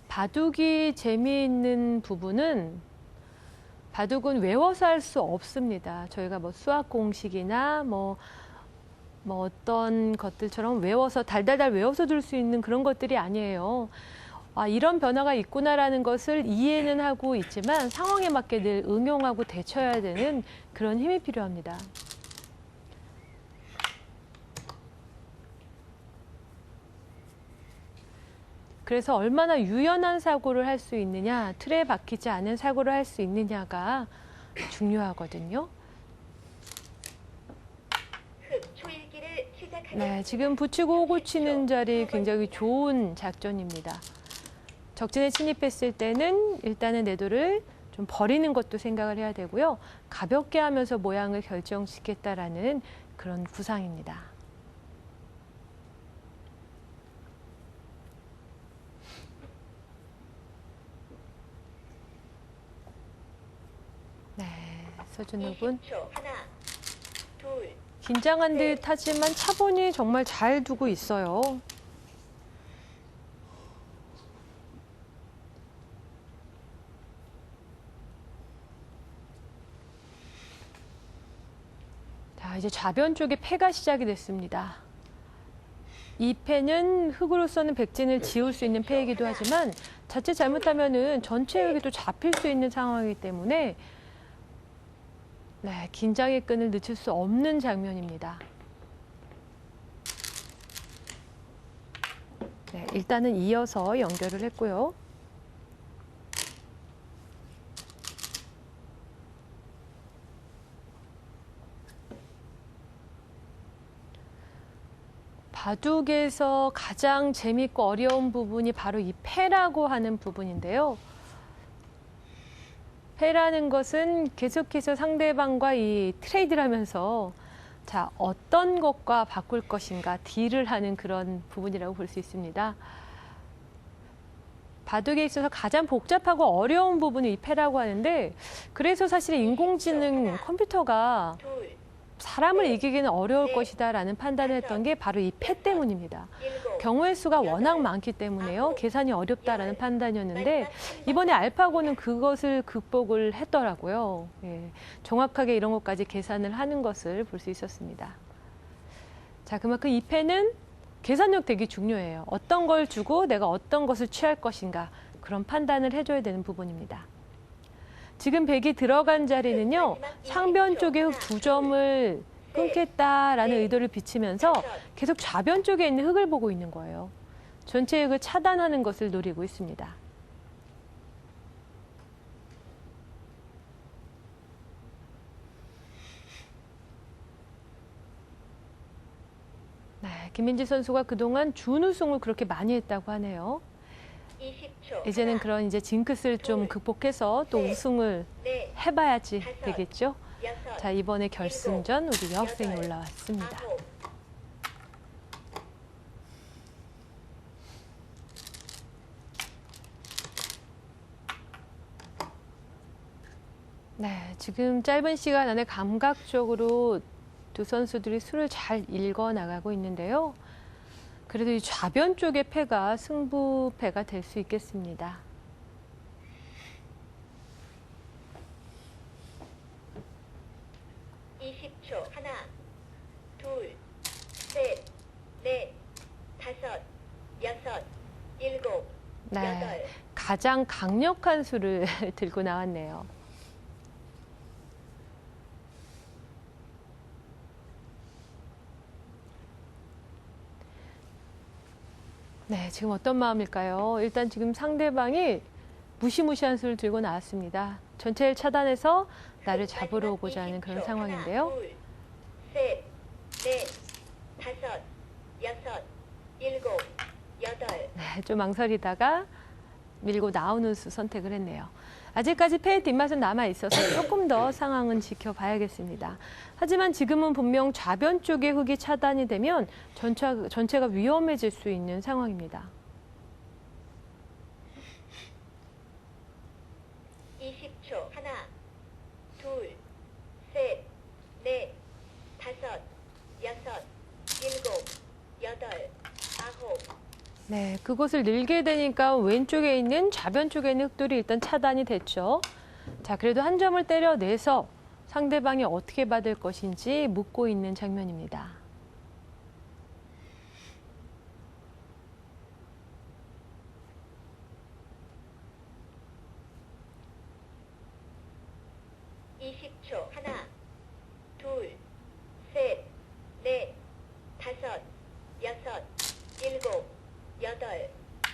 Speaker 1: 바둑이 재미있는 부분은 바둑은 외워서 할 수 없습니다. 저희가 뭐 수학 공식이나 뭐 어떤 것들처럼 외워서 달달달 외워서 둘 수 있는 그런 것들이 아니에요. 아, 이런 변화가 있구나라는 것을 이해는 하고 있지만 상황에 맞게 늘 응용하고 대처해야 되는 그런 힘이 필요합니다. 그래서 얼마나 유연한 사고를 할 수 있느냐, 틀에 박히지 않은 사고를 할 수 있느냐가 중요하거든요. 네, 지금 붙이고 호구 치는 자리 굉장히 좋은 작전입니다. 적진에 침입했을 때는 일단은 내도를 좀 버리는 것도 생각을 해야 되고요. 가볍게 하면서 모양을 결정짓겠다라는 그런 구상입니다. 네, 서준욱은 긴장한 듯 하지만 차분히 정말 잘 두고 있어요. 자, 이제 좌변 쪽에 패가 시작이 됐습니다. 이 패는 흙으로서는 백진을 지울 수 있는 패이기도 하지만 자칫 잘못하면은 전체 흙이 또 잡힐 수 있는 상황이기 때문에 네, 긴장의 끈을 늦출 수 없는 장면입니다. 네, 일단은 이어서 연결을 했고요. 바둑에서 가장 재밌고 어려운 부분이 바로 이 패라고 하는 부분인데요. 패라는 것은 계속해서 상대방과 이 트레이드를 하면서 자, 어떤 것과 바꿀 것인가 딜을 하는 그런 부분이라고 볼 수 있습니다. 바둑에 있어서 가장 복잡하고 어려운 부분이 이 패라고 하는데 그래서 사실 인공지능 컴퓨터가 사람을 이기기는 어려울 것이다라는 판단을 했던 게 바로 이 패 때문입니다. 경우의 수가 워낙 많기 때문에요. 계산이 어렵다라는 판단이었는데 이번에 알파고는 그것을 극복을 했더라고요. 예, 정확하게 이런 것까지 계산을 하는 것을 볼 수 있었습니다. 자, 그만큼 이 패는 계산력 되게 중요해요. 어떤 걸 주고 내가 어떤 것을 취할 것인가 그런 판단을 해줘야 되는 부분입니다. 지금 백이 들어간 자리는요. 상변 쪽에 흙 2점을 끊겠다라는 의도를 비치면서 계속 좌변 쪽에 있는 흙을 보고 있는 거예요. 전체 흙을 차단하는 것을 노리고 있습니다. 네, 김민지 선수가 그동안 준우승을 그렇게 많이 했다고 하네요.
Speaker 2: 20초.
Speaker 1: 이제는 그런 이제 징크스를 좀 극복해서 또 우승을 해봐야지 되겠죠. 자, 이번에 결승전 우리 여학생이 올라왔습니다. 네, 지금 짧은 시간 안에 감각적으로 두 선수들이 수를 잘 읽어 나가고 있는데요. 그래도 이 좌변 쪽의 패가 승부패가 될 수 있겠습니다.
Speaker 2: 하나, 둘, 셋, 넷, 다섯, 여섯, 일곱,
Speaker 1: 네,
Speaker 2: 여덟.
Speaker 1: 가장 강력한 수를 들고 나왔네요. 네, 지금 어떤 마음일까요? 일단 지금 상대방이 무시무시한 수를 들고 나왔습니다. 전체를 차단해서 나를 잡으러 오고자 하는 그런 상황인데요.
Speaker 2: 하나, 둘, 셋, 넷, 다섯, 여섯, 일곱, 여덟.
Speaker 1: 네, 좀 망설이다가 밀고 나오는 수 선택을 했네요. 아직까지 패의 뒷맛은 남아있어서 조금 더 상황은 지켜봐야겠습니다. 하지만 지금은 분명 좌변 쪽에 흙이 차단이 되면 전체가 위험해질 수 있는 상황입니다.
Speaker 2: 20초. 하나, 둘, 셋, 넷, 다섯, 여섯, 일곱, 여덟, 아홉.
Speaker 1: 네, 그곳을 늘게 되니까 왼쪽에 있는 좌변 쪽에 있는 흙들이 일단 차단이 됐죠. 자, 그래도 한 점을 때려내서 상대방이 어떻게 받을 것인지 묻고 있는 장면입니다.
Speaker 2: 하나, 둘, 셋, 넷, 다섯, 여섯, 일곱, 여덟,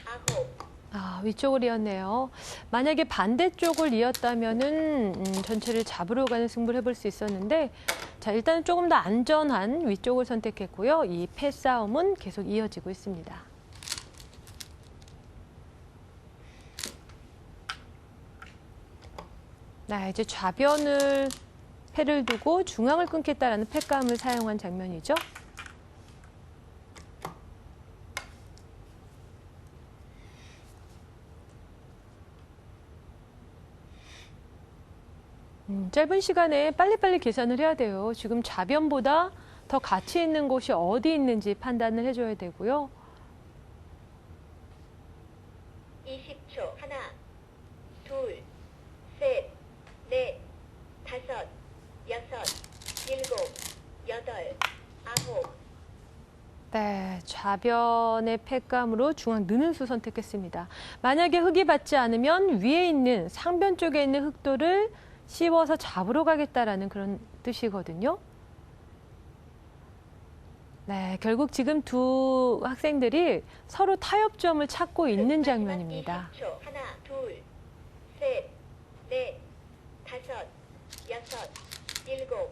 Speaker 2: 아홉.
Speaker 1: 위쪽을 이었네요. 만약에 반대쪽을 이었다면은 전체를 잡으러 가는 승부를 해볼 수 있었는데, 자, 일단 조금 더 안전한 위쪽을 선택했고요. 이 패싸움은 계속 이어지고 있습니다. 네, 이제 좌변을 패를 두고 중앙을 끊겠다라는 패감을 사용한 장면이죠. 짧은 시간에 빨리빨리 계산을 해야 돼요. 지금 좌변보다 더 가치 있는 곳이 어디 있는지 판단을 해줘야 되고요.
Speaker 2: 20초. 하나, 둘, 셋, 넷, 다섯, 여섯, 일곱, 여덟, 아홉.
Speaker 1: 네, 좌변의 패감으로 중앙 느는 수 선택했습니다. 만약에 흙이 받지 않으면 위에 있는 상변 쪽에 있는 흙돌을 씹어서 잡으러 가겠다라는 그런 뜻이거든요. 네, 결국 지금 두 학생들이 서로 타협점을 찾고 있는 장면입니다.
Speaker 2: 20초. 하나, 둘, 셋, 넷, 다섯, 여섯, 일곱,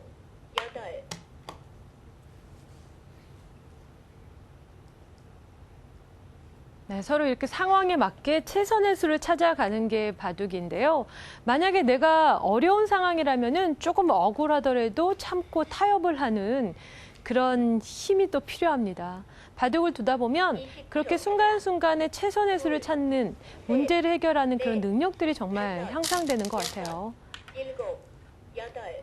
Speaker 2: 여덟.
Speaker 1: 네, 서로 이렇게 상황에 맞게 최선의 수를 찾아가는 게 바둑인데요. 만약에 내가 어려운 상황이라면은 조금 억울하더라도 참고 타협을 하는 그런 힘이 또 필요합니다. 바둑을 두다 보면 그렇게 순간순간에 최선의 수를 찾는 문제를 해결하는 그런 능력들이 정말 향상되는 것 같아요.
Speaker 2: 일곱, 여덟.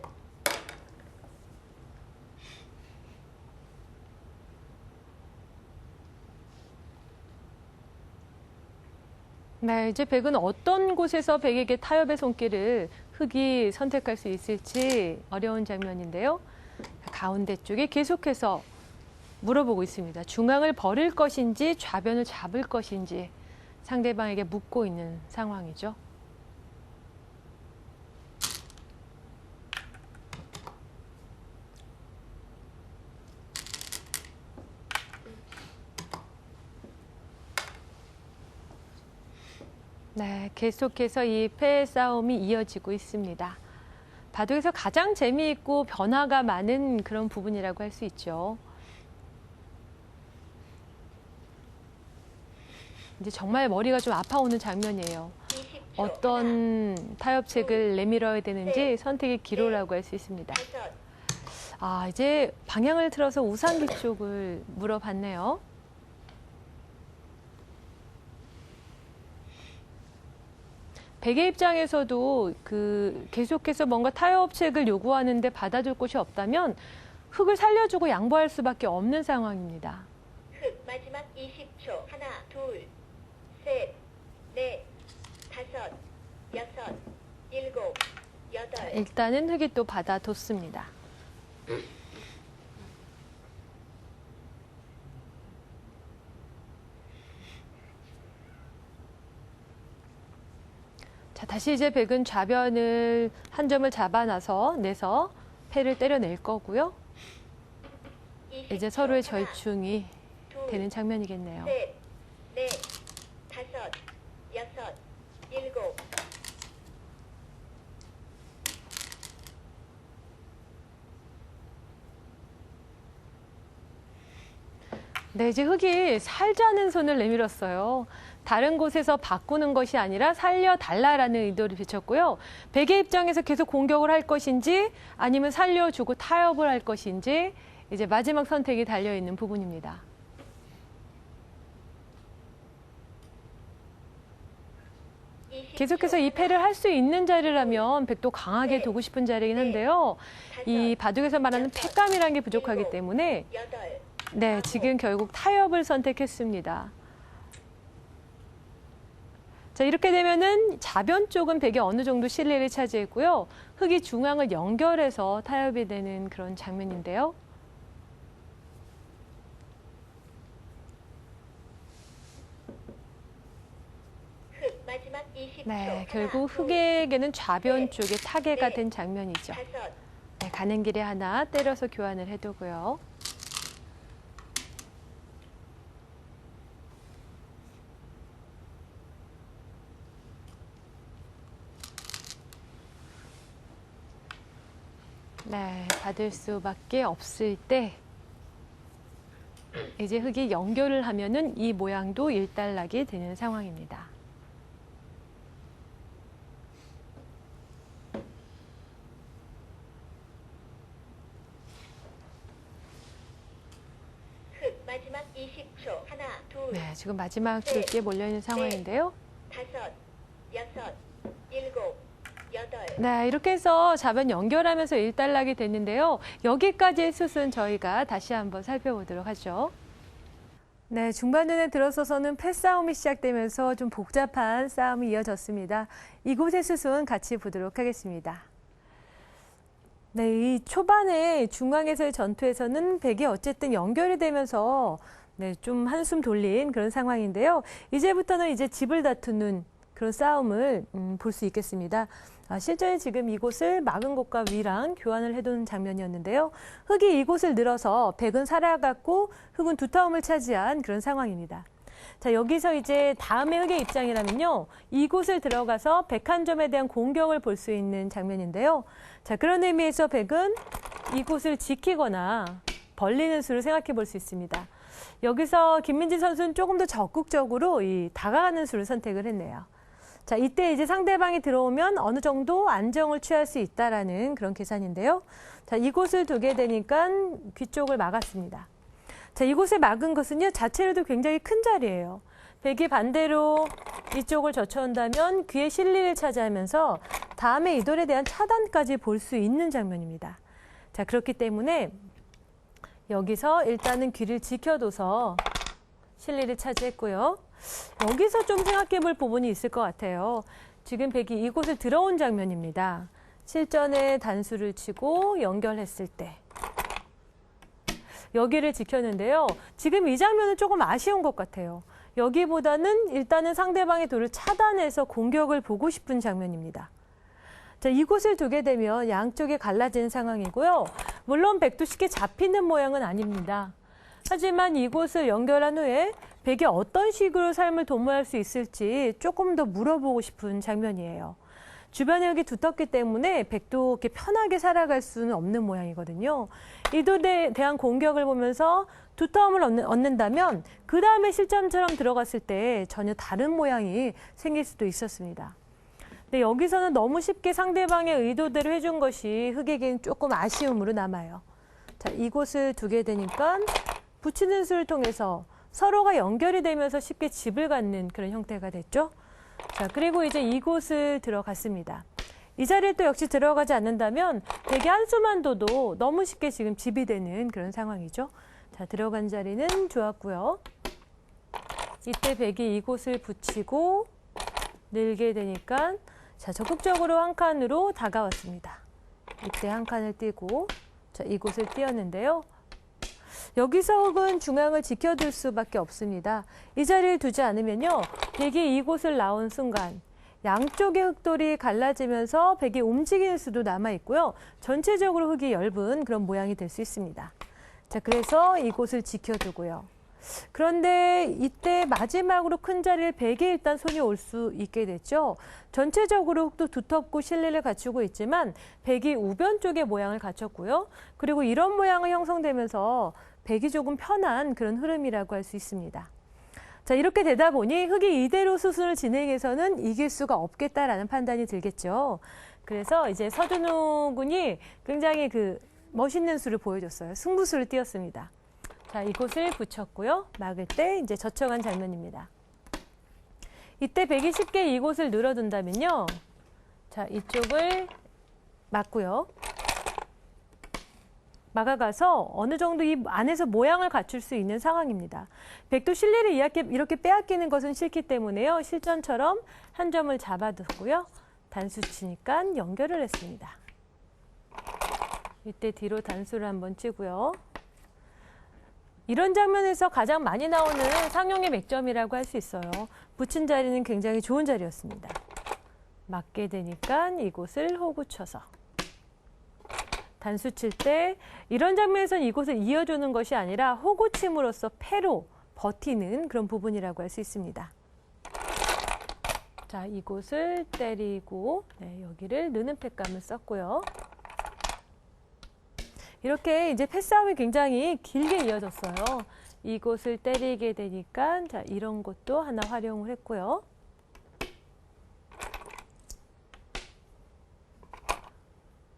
Speaker 1: 네, 이제 백은 어떤 곳에서 백에게 타협의 손길을 흙이 선택할 수 있을지 어려운 장면인데요. 가운데 쪽에 계속해서 물어보고 있습니다. 중앙을 버릴 것인지 좌변을 잡을 것인지 상대방에게 묻고 있는 상황이죠. 네, 계속해서 이 패 싸움이 이어지고 있습니다. 바둑에서 가장 재미있고 변화가 많은 그런 부분이라고 할 수 있죠. 이제 정말 머리가 좀 아파오는 장면이에요.
Speaker 2: 20초.
Speaker 1: 어떤 타협책을 내밀어야 되는지 선택의 기로라고 할 수 있습니다.
Speaker 2: 다섯.
Speaker 1: 이제 방향을 틀어서 우상기 쪽을 물어봤네요. 백의 입장에서도 계속해서 뭔가 타협책을 요구하는데 받아줄 곳이 없다면 흙을 살려주고 양보할 수밖에 없는 상황입니다.
Speaker 2: 흙 마지막 20초. 하나, 둘, 셋, 넷, 다섯, 여섯, 일곱, 여덟.
Speaker 1: 일단은 흙이 또 받아뒀습니다. 자, 다시 이제 백은 좌변을 한 점을 내서 패를 때려낼 거고요.
Speaker 2: 20초.
Speaker 1: 이제 서로의
Speaker 2: 하나,
Speaker 1: 절충이
Speaker 2: 둘,
Speaker 1: 되는 장면이겠네요.
Speaker 2: 셋, 넷, 다섯, 여섯, 일곱.
Speaker 1: 네, 이제 흙이 살자는 손을 내밀었어요. 다른 곳에서 바꾸는 것이 아니라 살려달라라는 의도를 비췄고요. 백의 입장에서 계속 공격을 할 것인지 아니면 살려주고 타협을 할 것인지 이제 마지막 선택이 달려있는 부분입니다. 계속해서 이 패를 할 수 있는 자리라면 백도 강하게 두고 싶은 자리이긴 한데요. 이 바둑에서 말하는 패감이라는 게 부족하기 때문에 네, 지금 결국 타협을 선택했습니다. 자, 이렇게 되면은 좌변 쪽은 백이 어느 정도 실리를 차지했고요. 흑이 중앙을 연결해서 타협이 되는 그런 장면인데요.
Speaker 2: 마지막 20초.
Speaker 1: 네, 결국 흑에게는 좌변
Speaker 2: 셋,
Speaker 1: 쪽에 타개가
Speaker 2: 넷,
Speaker 1: 된 장면이죠.
Speaker 2: 다섯.
Speaker 1: 네, 가는 길에 하나 때려서 교환을 해두고요. 네, 받을 수밖에 없을 때 이제 흑이 연결을 하면은 이 모양도 일단락이 되는 상황입니다.
Speaker 2: 마지막 20초. 하나, 둘,
Speaker 1: 네, 지금 마지막 줄기에 몰려있는 상황인데요.
Speaker 2: 다섯, 여섯, 일곱, 여덟.
Speaker 1: 네, 이렇게 해서 좌변 연결하면서 일단락이 됐는데요. 여기까지의 숫은 저희가 다시 한번 살펴보도록 하죠. 네, 중반전에 들어서서는 패싸움이 시작되면서 좀 복잡한 싸움이 이어졌습니다. 이곳의 숫은 같이 보도록 하겠습니다. 네, 이 초반에 중앙에서의 전투에서는 백이 어쨌든 연결이 되면서 네, 좀 한숨 돌린 그런 상황인데요. 이제부터는 이제 집을 다투는 그런 싸움을 볼 수 있겠습니다. 실전에 지금 이곳을 막은 곳과 위랑 교환을 해둔 장면이었는데요. 흑이 이곳을 늘어서 백은 살아갔고 흑은 두타움을 차지한 그런 상황입니다. 자, 여기서 이제 다음에 흑의 입장이라면요. 이곳을 들어가서 백 한 점에 대한 공격을 볼 수 있는 장면인데요. 자, 그런 의미에서 백은 이곳을 지키거나 벌리는 수를 생각해 볼 수 있습니다. 여기서 김민지 선수는 조금 더 적극적으로 이 다가가는 수를 선택을 했네요. 자, 이때 이제 상대방이 들어오면 어느 정도 안정을 취할 수 있다라는 그런 계산인데요. 자, 이곳을 두게 되니까 귀 쪽을 막았습니다. 자, 이곳에 막은 것은요, 자체로도 굉장히 큰 자리예요. 백이 반대로 이쪽을 젖혀온다면 귀의 실리를 차지하면서 다음에 이 돌에 대한 차단까지 볼 수 있는 장면입니다. 자, 그렇기 때문에 여기서 일단은 귀를 지켜둬서 실리를 차지했고요. 여기서 좀 생각해 볼 부분이 있을 것 같아요. 지금 백이 이곳을 들어온 장면입니다. 실전에 단수를 치고 연결했을 때. 여기를 지켰는데요. 지금 이 장면은 조금 아쉬운 것 같아요. 여기보다는 일단은 상대방의 돌을 차단해서 공격을 보고 싶은 장면입니다. 자, 이곳을 두게 되면 양쪽이 갈라진 상황이고요. 물론 백도 쉽게 잡히는 모양은 아닙니다. 하지만 이곳을 연결한 후에 백이 어떤 식으로 삶을 도모할 수 있을지 조금 더 물어보고 싶은 장면이에요. 주변에 여기 두텁기 때문에 백도 이렇게 편하게 살아갈 수는 없는 모양이거든요. 이 돌에 대한 공격을 보면서 두터움을 얻는다면 그 다음에 실점처럼 들어갔을 때 전혀 다른 모양이 생길 수도 있었습니다. 근데 여기서는 너무 쉽게 상대방의 의도대로 해준 것이 흑에게는 조금 아쉬움으로 남아요. 자, 이곳을 두게 되니까 붙이는 수를 통해서 서로가 연결이 되면서 쉽게 집을 갖는 그런 형태가 됐죠. 자, 그리고 이제 이곳을 들어갔습니다. 이 자리에 또 역시 들어가지 않는다면 백이 한 수만 둬도 너무 쉽게 지금 집이 되는 그런 상황이죠. 자, 들어간 자리는 좋았고요. 이때 백이 이곳을 붙이고 늘게 되니까 자, 적극적으로 한 칸으로 다가왔습니다. 이때 한 칸을 띄고 자, 이곳을 띄었는데요. 여기서 흑은 중앙을 지켜둘 수밖에 없습니다. 이 자리를 두지 않으면요. 백이 이곳을 나온 순간 양쪽의 흑돌이 갈라지면서 백이 움직일 수도 남아있고요. 전체적으로 흑이 엷은 그런 모양이 될 수 있습니다. 자, 그래서 이곳을 지켜두고요. 그런데 이때 마지막으로 큰 자리를 백이 일단 손이 올 수 있게 됐죠. 전체적으로 흑도 두텁고 실리를 갖추고 있지만 백이 우변 쪽의 모양을 갖췄고요. 그리고 이런 모양이 형성되면서 백이 조금 편한 그런 흐름이라고 할 수 있습니다. 자, 이렇게 되다 보니 흑이 이대로 수순을 진행해서는 이길 수가 없겠다라는 판단이 들겠죠. 그래서 이제 서준호 군이 굉장히 멋있는 수를 보여줬어요. 승부수를 띄웠습니다. 자, 이곳을 붙였고요. 막을 때 이제 젖혀간 장면입니다. 이때 120개 이곳을 늘어둔다면요. 자, 이쪽을 막고요. 막아가서 어느 정도 이 안에서 모양을 갖출 수 있는 상황입니다. 백도 실리를 이렇게 빼앗기는 것은 싫기 때문에요. 실전처럼 한 점을 잡아두고요. 단수 치니까 연결을 했습니다. 이때 뒤로 단수를 한번 치고요. 이런 장면에서 가장 많이 나오는 상용의 맥점이라고 할 수 있어요. 붙인 자리는 굉장히 좋은 자리였습니다. 맞게 되니까 이곳을 호구 쳐서. 단수 칠 때 이런 장면에서는 이곳을 이어주는 것이 아니라 호구 침으로써 패로 버티는 그런 부분이라고 할 수 있습니다. 자, 이곳을 때리고 여기를 느는 패감을 썼고요. 이렇게 이제 패싸움이 굉장히 길게 이어졌어요. 이곳을 때리게 되니까 자, 이런 것도 하나 활용을 했고요.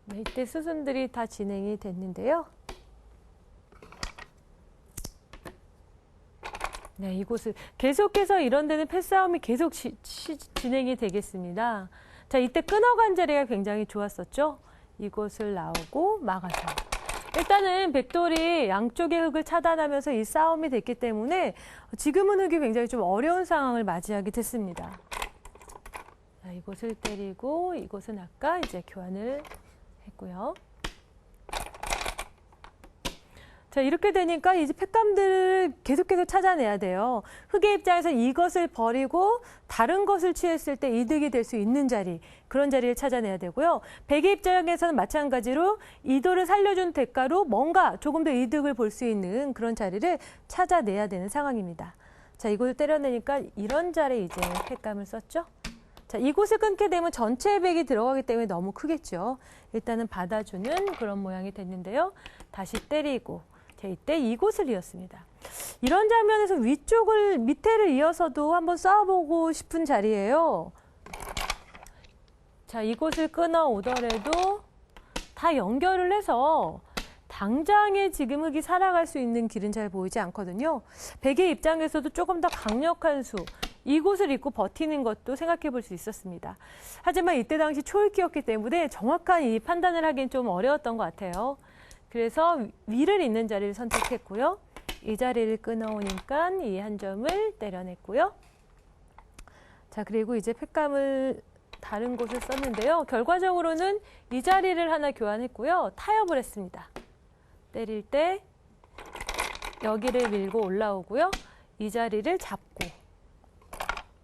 Speaker 1: 네, 이때 수순들이 다 진행이 됐는데요. 네, 이곳을 계속해서 이런 데는 패싸움이 계속 진행이 되겠습니다. 자, 이때 끊어간 자리가 굉장히 좋았었죠. 이곳을 나오고 막아서. 일단은 백돌이 양쪽의 흑을 차단하면서 이 싸움이 됐기 때문에 지금은 흑이 굉장히 좀 어려운 상황을 맞이하게 됐습니다. 자, 이곳을 때리고 이곳은 아까 이제 교환을 했고요. 자, 이렇게 되니까 이제 팩감들을 계속해서 찾아내야 돼요. 흑의 입장에서 이것을 버리고 다른 것을 취했을 때 이득이 될 수 있는 자리, 그런 자리를 찾아내야 되고요. 백의 입장에서는 마찬가지로 이도를 살려준 대가로 뭔가 조금 더 이득을 볼 수 있는 그런 자리를 찾아내야 되는 상황입니다. 자, 이곳을 때려내니까 이런 자리에 이제 팩감을 썼죠. 자, 이곳을 끊게 되면 전체 백이 들어가기 때문에 너무 크겠죠. 일단은 받아주는 그런 모양이 됐는데요. 다시 때리고. 자, 이때 이곳을 이었습니다. 이런 장면에서 밑에를 이어서도 한번 싸워보고 싶은 자리예요. 자, 이곳을 끊어 오더라도 다 연결을 해서 당장에 지금 흑이 살아갈 수 있는 길은 잘 보이지 않거든요. 백의 입장에서도 조금 더 강력한 수, 이곳을 잇고 버티는 것도 생각해 볼 수 있었습니다. 하지만 이때 당시 초읽기였기 때문에 정확한 이 판단을 하기엔 좀 어려웠던 것 같아요. 그래서 위를 잇는 자리를 선택했고요. 이 자리를 끊어오니까 이 한 점을 때려냈고요. 자, 그리고 이제 팩감을 다른 곳을 썼는데요. 결과적으로는 이 자리를 하나 교환했고요. 타협을 했습니다. 때릴 때 여기를 밀고 올라오고요. 이 자리를 잡고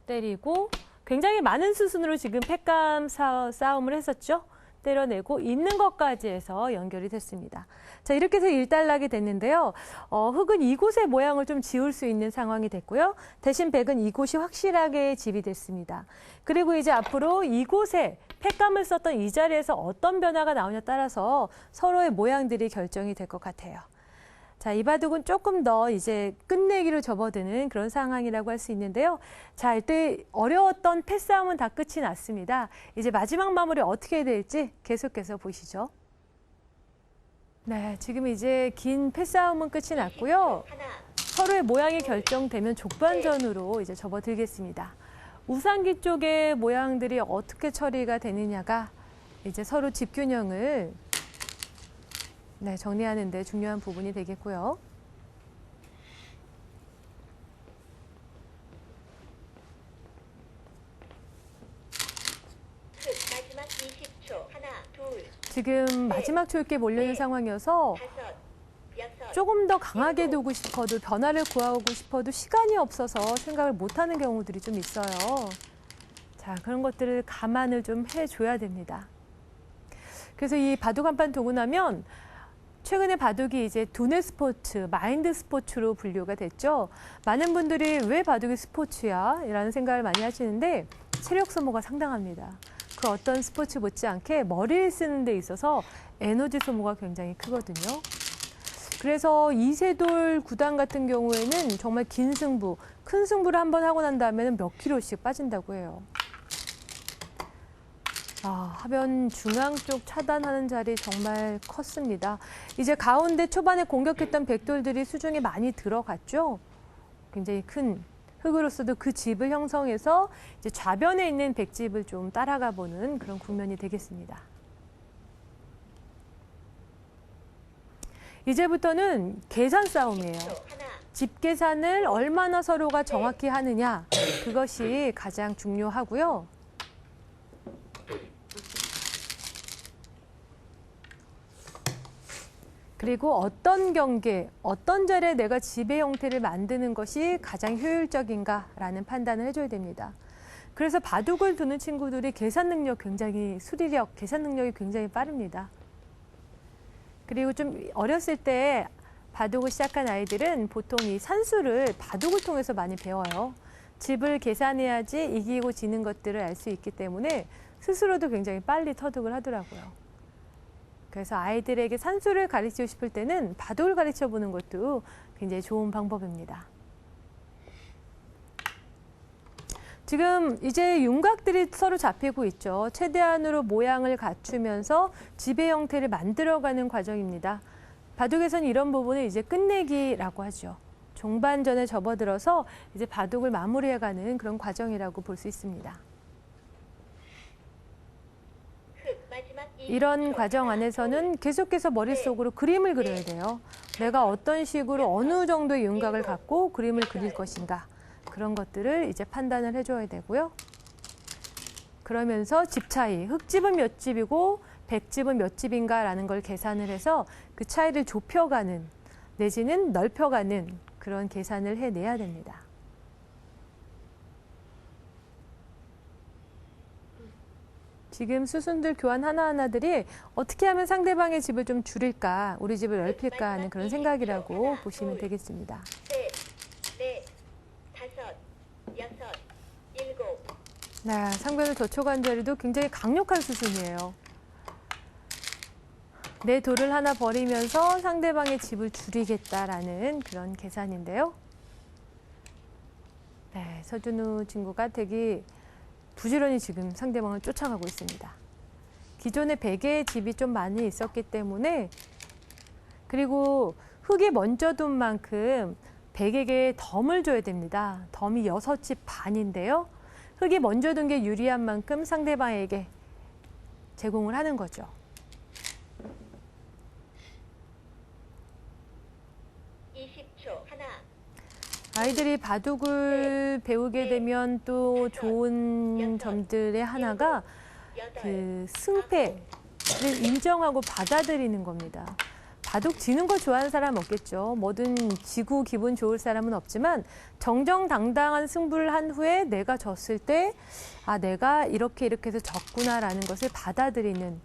Speaker 1: 때리고 굉장히 많은 수순으로 지금 팩감 싸움을 했었죠. 때려내고 있는 것까지 해서 연결이 됐습니다. 자, 이렇게 해서 일단락이 됐는데요. 흑은 이곳의 모양을 좀 지울 수 있는 상황이 됐고요. 대신 백은 이곳이 확실하게 집이 됐습니다. 그리고 이제 앞으로 이곳에 팩감을 썼던 이 자리에서 어떤 변화가 나오냐에 따라서 서로의 모양들이 결정이 될 것 같아요. 자, 이 바둑은 조금 더 이제 끝내기로 접어드는 그런 상황이라고 할 수 있는데요. 자, 이때 어려웠던 패싸움은 다 끝이 났습니다. 이제 마지막 마무리 어떻게 될지 계속해서 보시죠. 네, 지금 이제 긴 패싸움은 끝이 났고요. 서로의 모양이 결정되면 족반전으로 이제 접어들겠습니다. 우상기 쪽의 모양들이 어떻게 처리가 되느냐가 이제 서로 집균형을 정리하는 데 중요한 부분이 되겠고요.
Speaker 2: 마지막 20초. 하나, 둘,
Speaker 1: 지금 마지막 초읽기에 몰려있는 상황이어서
Speaker 2: 다섯, 여섯,
Speaker 1: 조금 더 강하게 두고 싶어도 변화를 구하고 싶어도 시간이 없어서 생각을 못하는 경우들이 좀 있어요. 자, 그런 것들을 감안을 좀 해줘야 됩니다. 그래서 이 바둑 한판 두고 나면 최근에 바둑이 이제 두뇌 스포츠, 마인드 스포츠로 분류가 됐죠. 많은 분들이 왜 바둑이 스포츠야? 라는 생각을 많이 하시는데 체력 소모가 상당합니다. 그 어떤 스포츠 못지않게 머리를 쓰는 데 있어서 에너지 소모가 굉장히 크거든요. 그래서 이세돌 구단 같은 경우에는 정말 긴 승부, 큰 승부를 한번 하고 난 다음에는 몇 킬로씩 빠진다고 해요. 하변 중앙 쪽 차단하는 자리 정말 컸습니다. 이제 가운데 초반에 공격했던 백돌들이 수중에 많이 들어갔죠. 굉장히 큰 흙으로서도 그 집을 형성해서 이제 좌변에 있는 백집을 좀 따라가 보는 그런 국면이 되겠습니다. 이제부터는 계산 싸움이에요. 집 계산을 얼마나 서로가 정확히 하느냐, 그것이 가장 중요하고요. 그리고 어떤 경계, 어떤 자리에 내가 지배 형태를 만드는 것이 가장 효율적인가라는 판단을 해줘야 됩니다. 그래서 바둑을 두는 친구들이 계산 능력 굉장히, 수리력, 계산 능력이 굉장히 빠릅니다. 그리고 좀 어렸을 때 바둑을 시작한 아이들은 보통 이 산수를 바둑을 통해서 많이 배워요. 집을 계산해야지 이기고 지는 것들을 알 수 있기 때문에 스스로도 굉장히 빨리 터득을 하더라고요. 그래서 아이들에게 산수를 가르치고 싶을 때는 바둑을 가르쳐 보는 것도 굉장히 좋은 방법입니다. 지금 이제 윤곽들이 서로 잡히고 있죠. 최대한으로 모양을 갖추면서 지배 형태를 만들어가는 과정입니다. 바둑에서는 이런 부분을 이제 끝내기라고 하죠. 종반전에 접어들어서 이제 바둑을 마무리해가는 그런 과정이라고 볼 수 있습니다. 이런 과정 안에서는 계속해서 머릿속으로 그림을 그려야 돼요. 내가 어떤 식으로 어느 정도의 윤곽을 갖고 그림을 그릴 것인가. 그런 것들을 이제 판단을 해줘야 되고요. 그러면서 집 차이, 흙집은 몇 집이고 백집은 몇 집인가라는 걸 계산을 해서 그 차이를 좁혀가는 내지는 넓혀가는 그런 계산을 해내야 됩니다. 지금 수순들 교환 하나하나들이 어떻게 하면 상대방의 집을 좀 줄일까, 우리 집을 넓힐까 하는 그런 생각이라고 보시면 되겠습니다. 네, 상변을 젖혀간 자리도 굉장히 강력한 수순이에요. 내 돌을 하나 버리면서 상대방의 집을 줄이겠다라는 그런 계산인데요. 네, 서준우 친구가 되게 부지런히 지금 상대방을 쫓아가고 있습니다. 기존에 베개의 집이 좀 많이 있었기 때문에, 그리고 흙이 먼저 둔 만큼 백에게 덤을 줘야 됩니다. 덤이 6집 반인데요. 흙이 먼저 둔 게 유리한 만큼 상대방에게 제공을 하는 거죠. 아이들이 바둑을 배우게 되면 또 좋은 점들의 하나가 그 승패를 인정하고 받아들이는 겁니다. 바둑 지는 거 좋아하는 사람 없겠죠. 뭐든 지고 기분 좋을 사람은 없지만 정정당당한 승부를 한 후에 내가 졌을 때 내가 이렇게 해서 졌구나라는 것을 받아들이는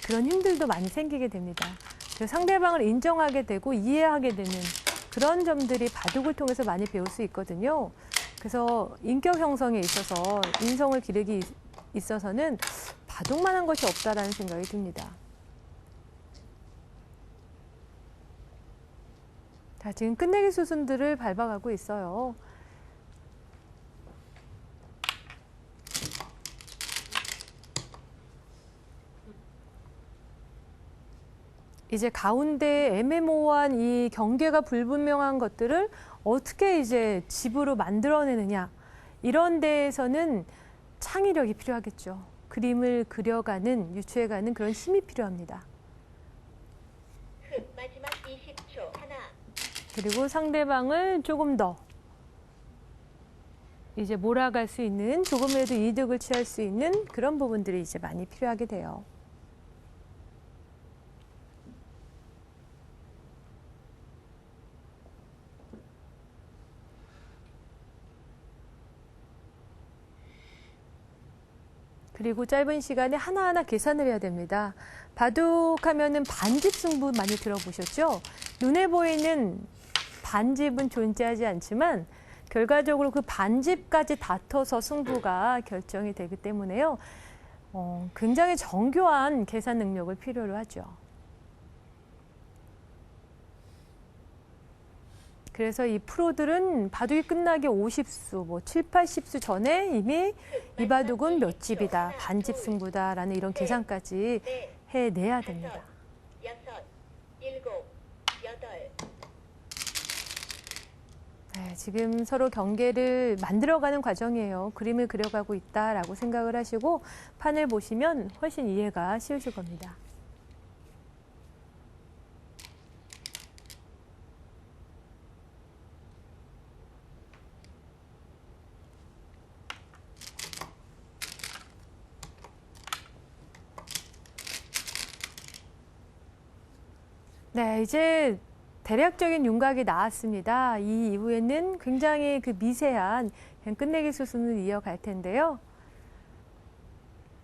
Speaker 1: 그런 힘들도 많이 생기게 됩니다. 그래서 상대방을 인정하게 되고 이해하게 되는 그런 점들이 바둑을 통해서 많이 배울 수 있거든요. 그래서 인격 형성에 있어서 인성을 기르기 있어서는 바둑만한 것이 없다라는 생각이 듭니다. 자, 지금 끝내기 수순들을 밟아가고 있어요. 이제 가운데 애매모호한 이 경계가 불분명한 것들을 어떻게 이제 집으로 만들어내느냐, 이런 데에서는 창의력이 필요하겠죠. 그림을 그려가는, 유추해가는 그런 힘이 필요합니다.
Speaker 2: 마지막 20초. 하나.
Speaker 1: 그리고 상대방을 조금 더 이제 몰아갈 수 있는, 조금이라도 이득을 취할 수 있는 그런 부분들이 이제 많이 필요하게 돼요. 그리고 짧은 시간에 하나하나 계산을 해야 됩니다. 바둑하면은 반집 승부 많이 들어보셨죠? 눈에 보이는 반집은 존재하지 않지만 결과적으로 그 반집까지 다퉈서 승부가 결정이 되기 때문에요. 굉장히 정교한 계산 능력을 필요로 하죠. 그래서 이 프로들은 바둑이 끝나기 50수, 뭐 7, 80수 전에 이미 이 바둑은 몇 집이다, 반집 승부다라는 이런 계산까지 해내야 됩니다.
Speaker 2: 6, 7, 8.
Speaker 1: 네, 지금 서로 경계를 만들어가는 과정이에요. 그림을 그려가고 있다라고 생각을 하시고 판을 보시면 훨씬 이해가 쉬우실 겁니다. 네, 이제 대략적인 윤곽이 나왔습니다. 이 이후에는 굉장히 그 미세한 그냥 끝내기 수순을 이어갈 텐데요.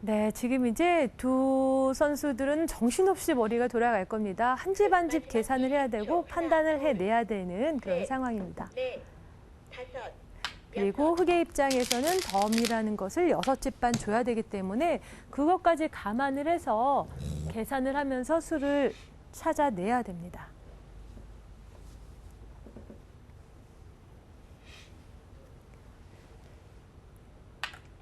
Speaker 1: 네, 지금 이제 두 선수들은 정신없이 머리가 돌아갈 겁니다. 한 집 한 집 계산을 해야 되고 판단을 해내야 되는 그런 상황입니다.
Speaker 2: 5,
Speaker 1: 그리고 흑의 입장에서는 덤이라는 것을 6집 반 줘야 되기 때문에 그것까지 감안을 해서 계산을 하면서 수를 찾아내야 됩니다.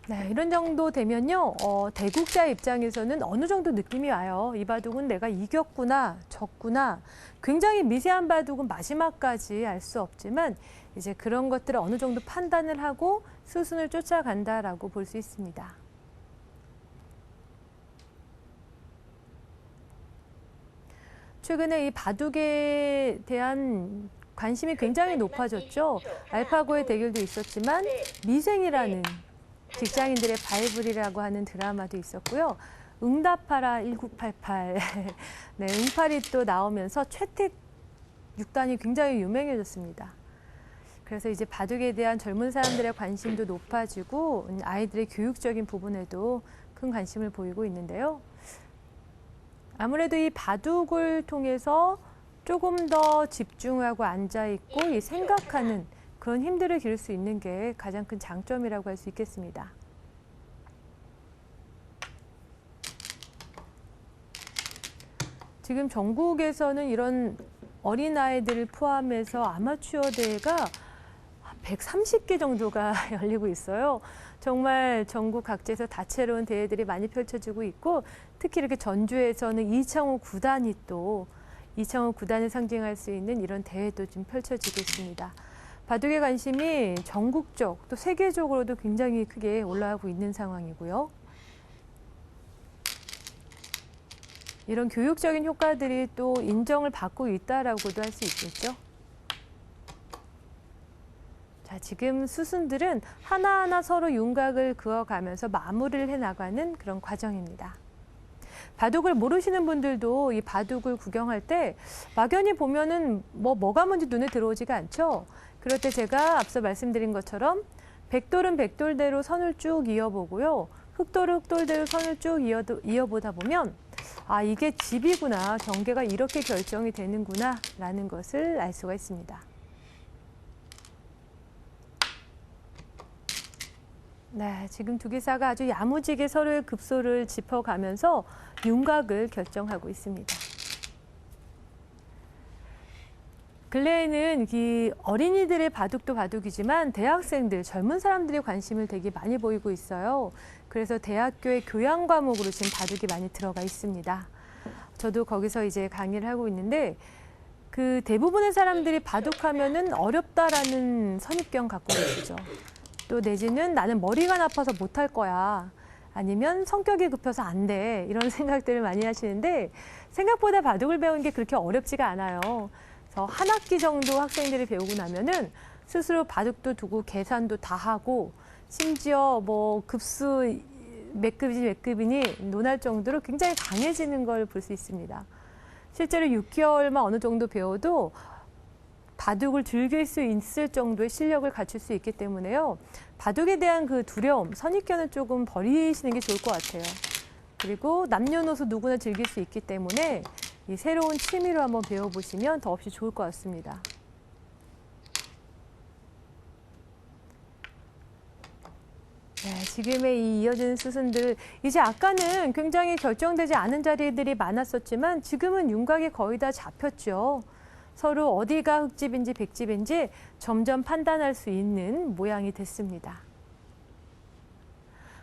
Speaker 1: 네, 이런 정도 되면요, 대국자 입장에서는 어느 정도 느낌이 와요. 이 바둑은 내가 이겼구나, 졌구나. 굉장히 미세한 바둑은 마지막까지 알 수 없지만 이제 그런 것들을 어느 정도 판단을 하고 수순을 쫓아간다라고 볼 수 있습니다. 최근에 이 바둑에 대한 관심이 굉장히 높아졌죠. 알파고의 대결도 있었지만 미생이라는 직장인들의 바이블이라고 하는 드라마도 있었고요. 응답하라 1988. 네, 응팔이 또 나오면서 최택 6단이 굉장히 유명해졌습니다. 그래서 이제 바둑에 대한 젊은 사람들의 관심도 높아지고 아이들의 교육적인 부분에도 큰 관심을 보이고 있는데요. 아무래도 이 바둑을 통해서 조금 더 집중하고 앉아있고 이 생각하는 그런 힘들을 기를 수 있는 게 가장 큰 장점이라고 할 수 있겠습니다. 지금 전국에서는 이런 어린아이들을 포함해서 아마추어 대회가 130개 정도가 열리고 있어요. 정말 전국 각지에서 다채로운 대회들이 많이 펼쳐지고 있고 특히 이렇게 전주에서는 이창호 구단이 또 이창호 구단을 상징할 수 있는 이런 대회도 좀 펼쳐지고 있습니다. 바둑의 관심이 전국적 또 세계적으로도 굉장히 크게 올라가고 있는 상황이고요. 이런 교육적인 효과들이 또 인정을 받고 있다라고도 할 수 있겠죠. 자, 지금 수순들은 하나하나 서로 윤곽을 그어가면서 마무리를 해나가는 그런 과정입니다. 바둑을 모르시는 분들도 이 바둑을 구경할 때 막연히 보면은 뭐가 뭔지 눈에 들어오지가 않죠. 그럴 때 제가 앞서 말씀드린 것처럼 백돌은 백돌대로 선을 쭉 이어보고요. 흑돌은 흑돌대로 선을 쭉 이어보다 보면 아, 이게 집이구나, 경계가 이렇게 결정이 되는구나 라는 것을 알 수가 있습니다. 네, 지금 두 기사가 아주 야무지게 서로의 급소를 짚어가면서 윤곽을 결정하고 있습니다. 근래에는 이 어린이들의 바둑도 바둑이지만 대학생들, 젊은 사람들의 관심을 되게 많이 보이고 있어요. 그래서 대학교의 교양 과목으로 지금 바둑이 많이 들어가 있습니다. 저도 거기서 이제 강의를 하고 있는데 그 대부분의 사람들이 바둑하면은 어렵다라는 선입견 갖고 계시죠. 또 내지는 나는 머리가 나빠서 못할 거야. 아니면 성격이 급해서 안 돼. 이런 생각들을 많이 하시는데 생각보다 바둑을 배우는 게 그렇게 어렵지가 않아요. 그래서 한 학기 정도 학생들이 배우고 나면은 스스로 바둑도 두고 계산도 다 하고 심지어 뭐 급수 몇 급이지 몇 급이니 논할 정도로 굉장히 강해지는 걸 볼 수 있습니다. 실제로 6개월만 어느 정도 배워도 바둑을 즐길 수 있을 정도의 실력을 갖출 수 있기 때문에요. 바둑에 대한 그 두려움, 선입견을 조금 버리시는 게 좋을 것 같아요. 그리고 남녀노소 누구나 즐길 수 있기 때문에 이 새로운 취미로 한번 배워보시면 더없이 좋을 것 같습니다. 네, 지금의 이 이어지는 수순들, 이제 아까는 굉장히 결정되지 않은 자리들이 많았었지만 지금은 윤곽이 거의 다 잡혔죠. 서로 어디가 흙집인지 백집인지 점점 판단할 수 있는 모양이 됐습니다.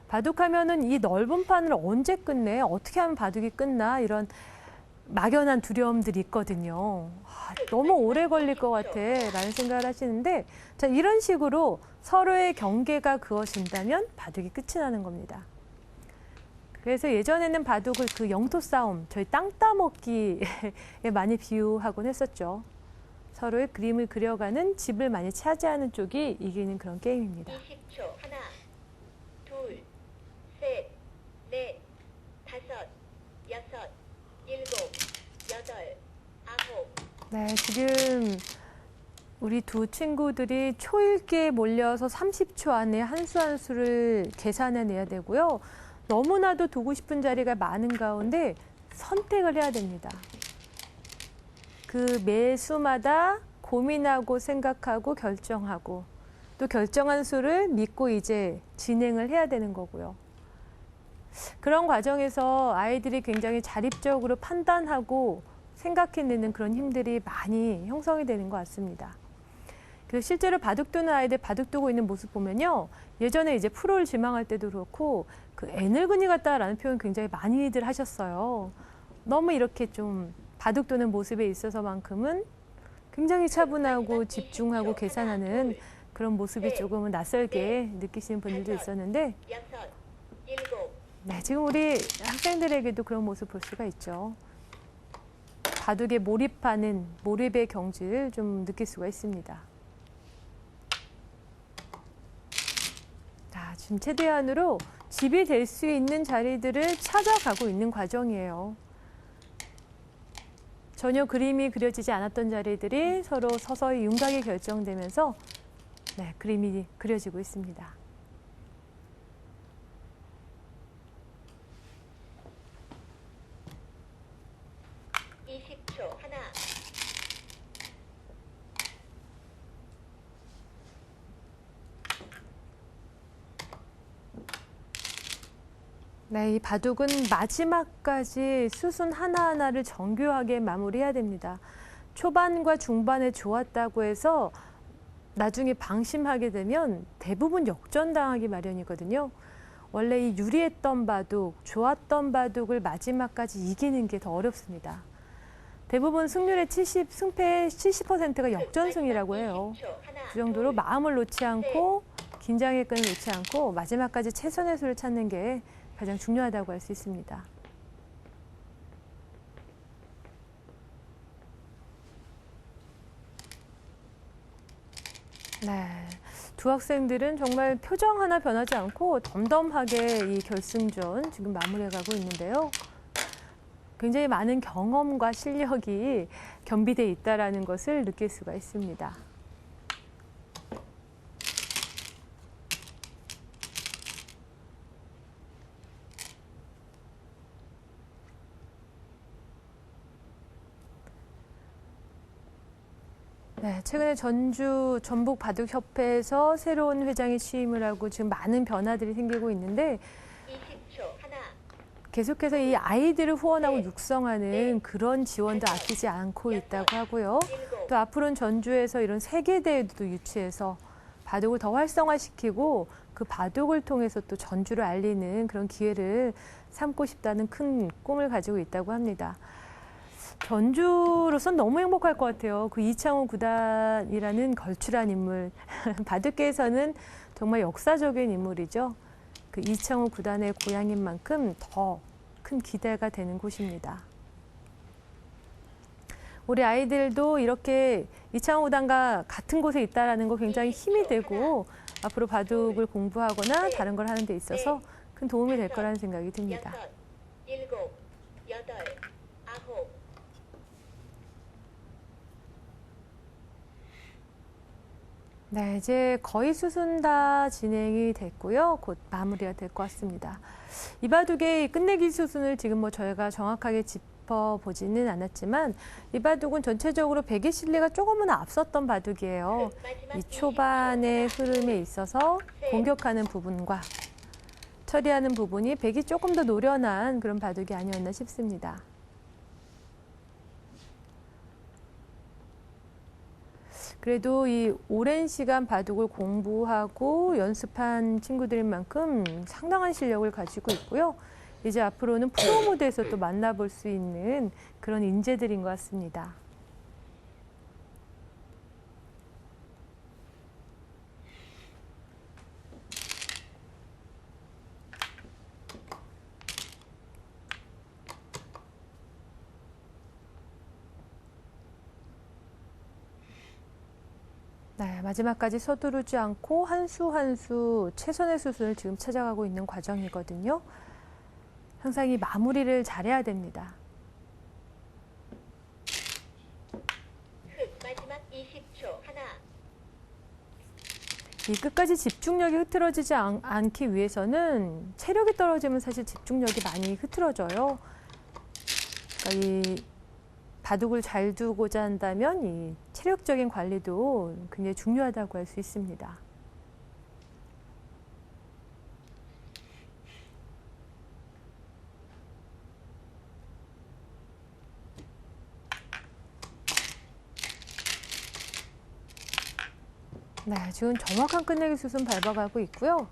Speaker 1: 바둑하면은 이 넓은 판을 언제 끝내? 어떻게 하면 바둑이 끝나? 이런 막연한 두려움들이 있거든요. 너무 오래 걸릴 것 같아 라는 생각을 하시는데, 자, 이런 식으로 서로의 경계가 그어진다면 바둑이 끝이 나는 겁니다. 그래서 예전에는 바둑을 그 영토 싸움, 저희 땅 따먹기에 많이 비유하곤 했었죠. 서로의 그림을 그려가는 집을 많이 차지하는 쪽이 이기는 그런 게임입니다.
Speaker 2: 20초. 하나, 둘, 셋, 넷, 다섯, 여섯, 일곱, 여덟, 아홉.
Speaker 1: 네, 지금 우리 두 친구들이 초읽기에 몰려서 30초 안에 한 수 한 수를 계산해내야 되고요. 너무나도 두고 싶은 자리가 많은 가운데 선택을 해야 됩니다. 그 매 수마다 고민하고 생각하고 결정하고 또 결정한 수를 믿고 이제 진행을 해야 되는 거고요. 그런 과정에서 아이들이 굉장히 자립적으로 판단하고 생각해내는 그런 힘들이 많이 형성이 되는 것 같습니다. 그래서 실제로 바둑 두는 아이들 바둑 두고 있는 모습 보면요. 예전에 이제 프로를 지망할 때도 그렇고 그 애늙은이 같다라는 표현 굉장히 많이들 하셨어요. 너무 이렇게 좀 바둑 두는 모습에 있어서만큼은 굉장히 차분하고 집중하고 계산하는 그런 모습이 조금은 낯설게 느끼시는 분들도 있었는데,
Speaker 2: 여섯, 일곱.
Speaker 1: 네, 지금 우리 학생들에게도 그런 모습 볼 수가 있죠. 바둑에 몰입하는 몰입의 경지를 좀 느낄 수가 있습니다. 자, 지금 최대한으로 집이 될 수 있는 자리들을 찾아가고 있는 과정이에요. 전혀 그림이 그려지지 않았던 자리들이 서로 서서히 윤곽이 결정되면서 네, 그림이 그려지고 있습니다.
Speaker 2: 하나,
Speaker 1: 네, 이 바둑은 마지막까지 수순 하나하나를 정교하게 마무리해야 됩니다. 초반과 중반에 좋았다고 해서 나중에 방심하게 되면 대부분 역전당하기 마련이거든요. 원래 이 유리했던 바둑, 좋았던 바둑을 마지막까지 이기는 게 더 어렵습니다. 대부분 승률의 승패의 70%가 역전승이라고 해요. 그 정도로 마음을 놓지 않고 긴장의 끈을 놓지 않고 마지막까지 최선의 수를 찾는 게 가장 중요하다고 할 수 있습니다. 네, 두 학생들은 정말 표정 하나 변하지 않고 덤덤하게 이 결승전 지금 마무리해가고 있는데요. 굉장히 많은 경험과 실력이 겸비되어 있다는 것을 느낄 수가 있습니다. 네, 최근에 전주 전북바둑협회에서 새로운 회장이 취임을 하고 지금 많은 변화들이 생기고 있는데
Speaker 2: 20초. 하나,
Speaker 1: 계속해서 이 아이들을 후원하고 육성하는 그런 지원도 아끼지 않고 있다고 하고요. 또 앞으로는 전주에서 이런 세계대회도 유치해서 바둑을 더 활성화시키고 그 바둑을 통해서 또 전주를 알리는 그런 기회를 삼고 싶다는 큰 꿈을 가지고 있다고 합니다. 전주로선 너무 행복할 것 같아요. 그 이창호 구단이라는 걸출한 인물, 바둑계에서는 정말 역사적인 인물이죠. 그 이창호 구단의 고향인 만큼 더 큰 기대가 되는 곳입니다. 우리 아이들도 이렇게 이창호 구단과 같은 곳에 있다는 거 굉장히 힘이 되고 앞으로 바둑을 공부하거나 다른 걸 하는 데 있어서 큰 도움이 될 거라는 생각이 듭니다.
Speaker 2: 여섯, 일곱, 여덟, 아홉.
Speaker 1: 네, 이제 거의 수순 다 진행이 됐고요. 곧 마무리가 될 것 같습니다. 이 바둑의 끝내기 수순을 지금 뭐 저희가 정확하게 짚어보지는 않았지만 이 바둑은 전체적으로 백의 실리가 조금은 앞섰던 바둑이에요. 이 초반의 흐름에 있어서 공격하는 부분과 처리하는 부분이 백이 조금 더 노련한 그런 바둑이 아니었나 싶습니다. 그래도 이 오랜 시간 바둑을 공부하고 연습한 친구들인 만큼 상당한 실력을 가지고 있고요. 이제 앞으로는 프로 무대에서 또 만나볼 수 있는 그런 인재들인 것 같습니다. 네, 마지막까지 서두르지 않고 한 수 한 수 최선의 수순을 지금 찾아가고 있는 과정이거든요. 항상 이 마무리를 잘해야 됩니다.
Speaker 2: 흑 마지막 20초. 하나,
Speaker 1: 이 끝까지 집중력이 흐트러지지 않기 위해서는 체력이 떨어지면 사실 집중력이 많이 흐트러져요. 그러니까 이 바둑을 잘 두고자 한다면 이 체력적인 관리도 굉장히 중요하다고 할 수 있습니다. 네, 지금 정확한 끝내기 수순 밟아가고 있고요.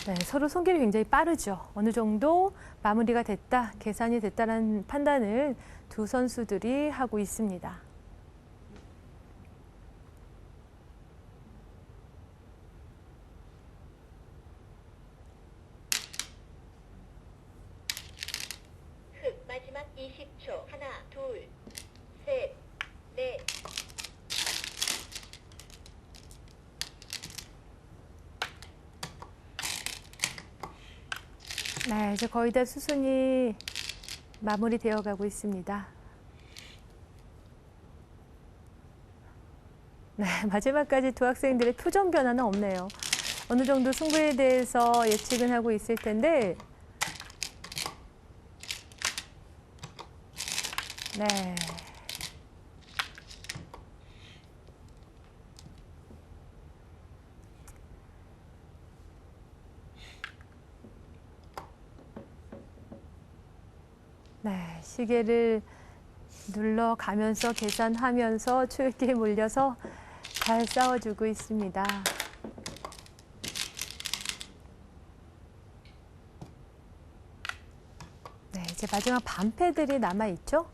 Speaker 1: 네, 서로 손길이 굉장히 빠르죠. 어느 정도 마무리가 됐다, 계산이 됐다는 판단을 두 선수들이 하고 있습니다.
Speaker 2: 흑 마지막 20초. 하나, 둘, 셋, 넷.
Speaker 1: 네, 이제 거의 다 수순이 마무리되어 가고 있습니다. 네, 마지막까지 두 학생들의 표정 변화는 없네요. 어느 정도 승부에 대해서 예측은 하고 있을 텐데, 네. 네, 시계를 눌러가면서 계산하면서 초읽기에 몰려서 잘 싸워주고 있습니다. 네, 이제 마지막 반패들이 남아있죠?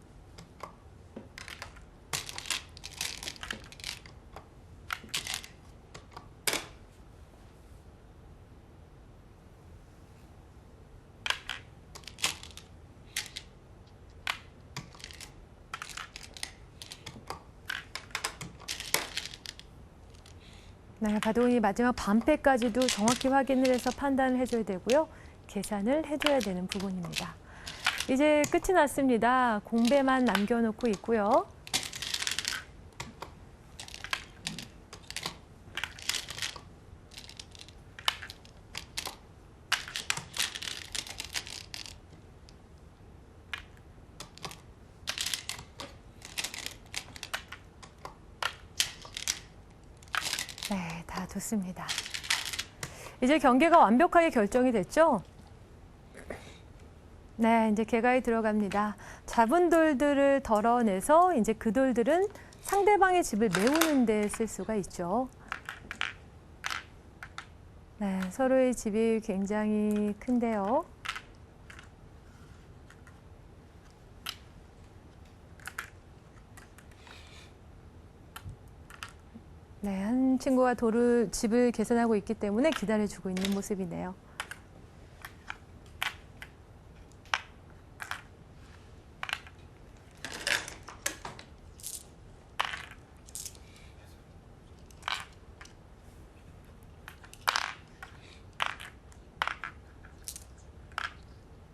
Speaker 1: 네, 바둑이 마지막 반패까지도 정확히 확인을 해서 판단을 해줘야 되고요. 계산을 해줘야 되는 부분입니다. 이제 끝이 났습니다. 공배만 남겨놓고 있고요. 네, 다 좋습니다. 이제 경기가 완벽하게 결정이 됐죠? 네, 이제 개가에 들어갑니다. 잡은 돌들을 덜어내서 이제 그 돌들은 상대방의 집을 메우는 데 쓸 수가 있죠. 네, 서로의 집이 굉장히 큰데요. 네, 한 친구가 집을 계산하고 있기 때문에 기다려주고 있는 모습이네요.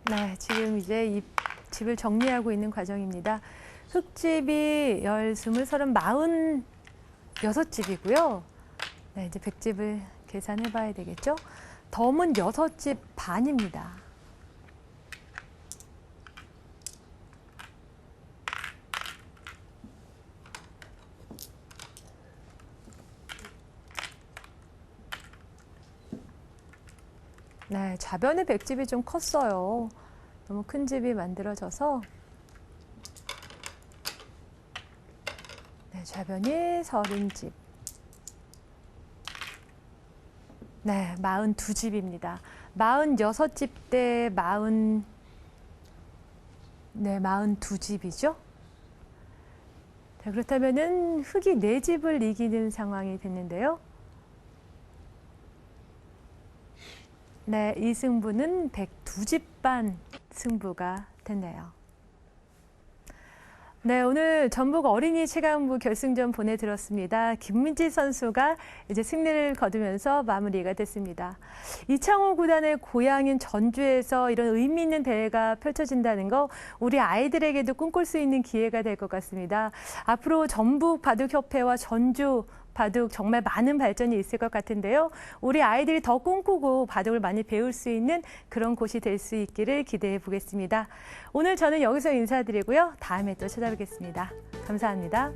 Speaker 1: 네, 지금 이제 이 집을 정리하고 있는 과정입니다. 흙집이 46집이고요. 네, 이제 100집을 계산해 봐야 되겠죠? 덤은 6집 반입니다. 네, 좌변의 100집이 좀 컸어요. 너무 큰 집이 만들어져서 네, 좌변이 30집. 네, 42집입니다. 46집 대 42집이죠. 자, 그렇다면은 흑이 4집을 이기는 상황이 됐는데요. 네, 이 승부는 102집 반 승부가 됐네요. 네, 오늘 전북 어린이 체강부 결승전 보내드렸습니다. 김민지 선수가 이제 승리를 거두면서 마무리가 됐습니다. 이창호 구단의 고향인 전주에서 이런 의미 있는 대회가 펼쳐진다는 거 우리 아이들에게도 꿈꿀 수 있는 기회가 될 것 같습니다. 앞으로 전북 바둑협회와 전주 바둑 정말 많은 발전이 있을 것 같은데요. 우리 아이들이 더 꿈꾸고 바둑을 많이 배울 수 있는 그런 곳이 될 수 있기를 기대해 보겠습니다. 오늘 저는 여기서 인사드리고요. 다음에 또 찾아뵙겠습니다. 감사합니다.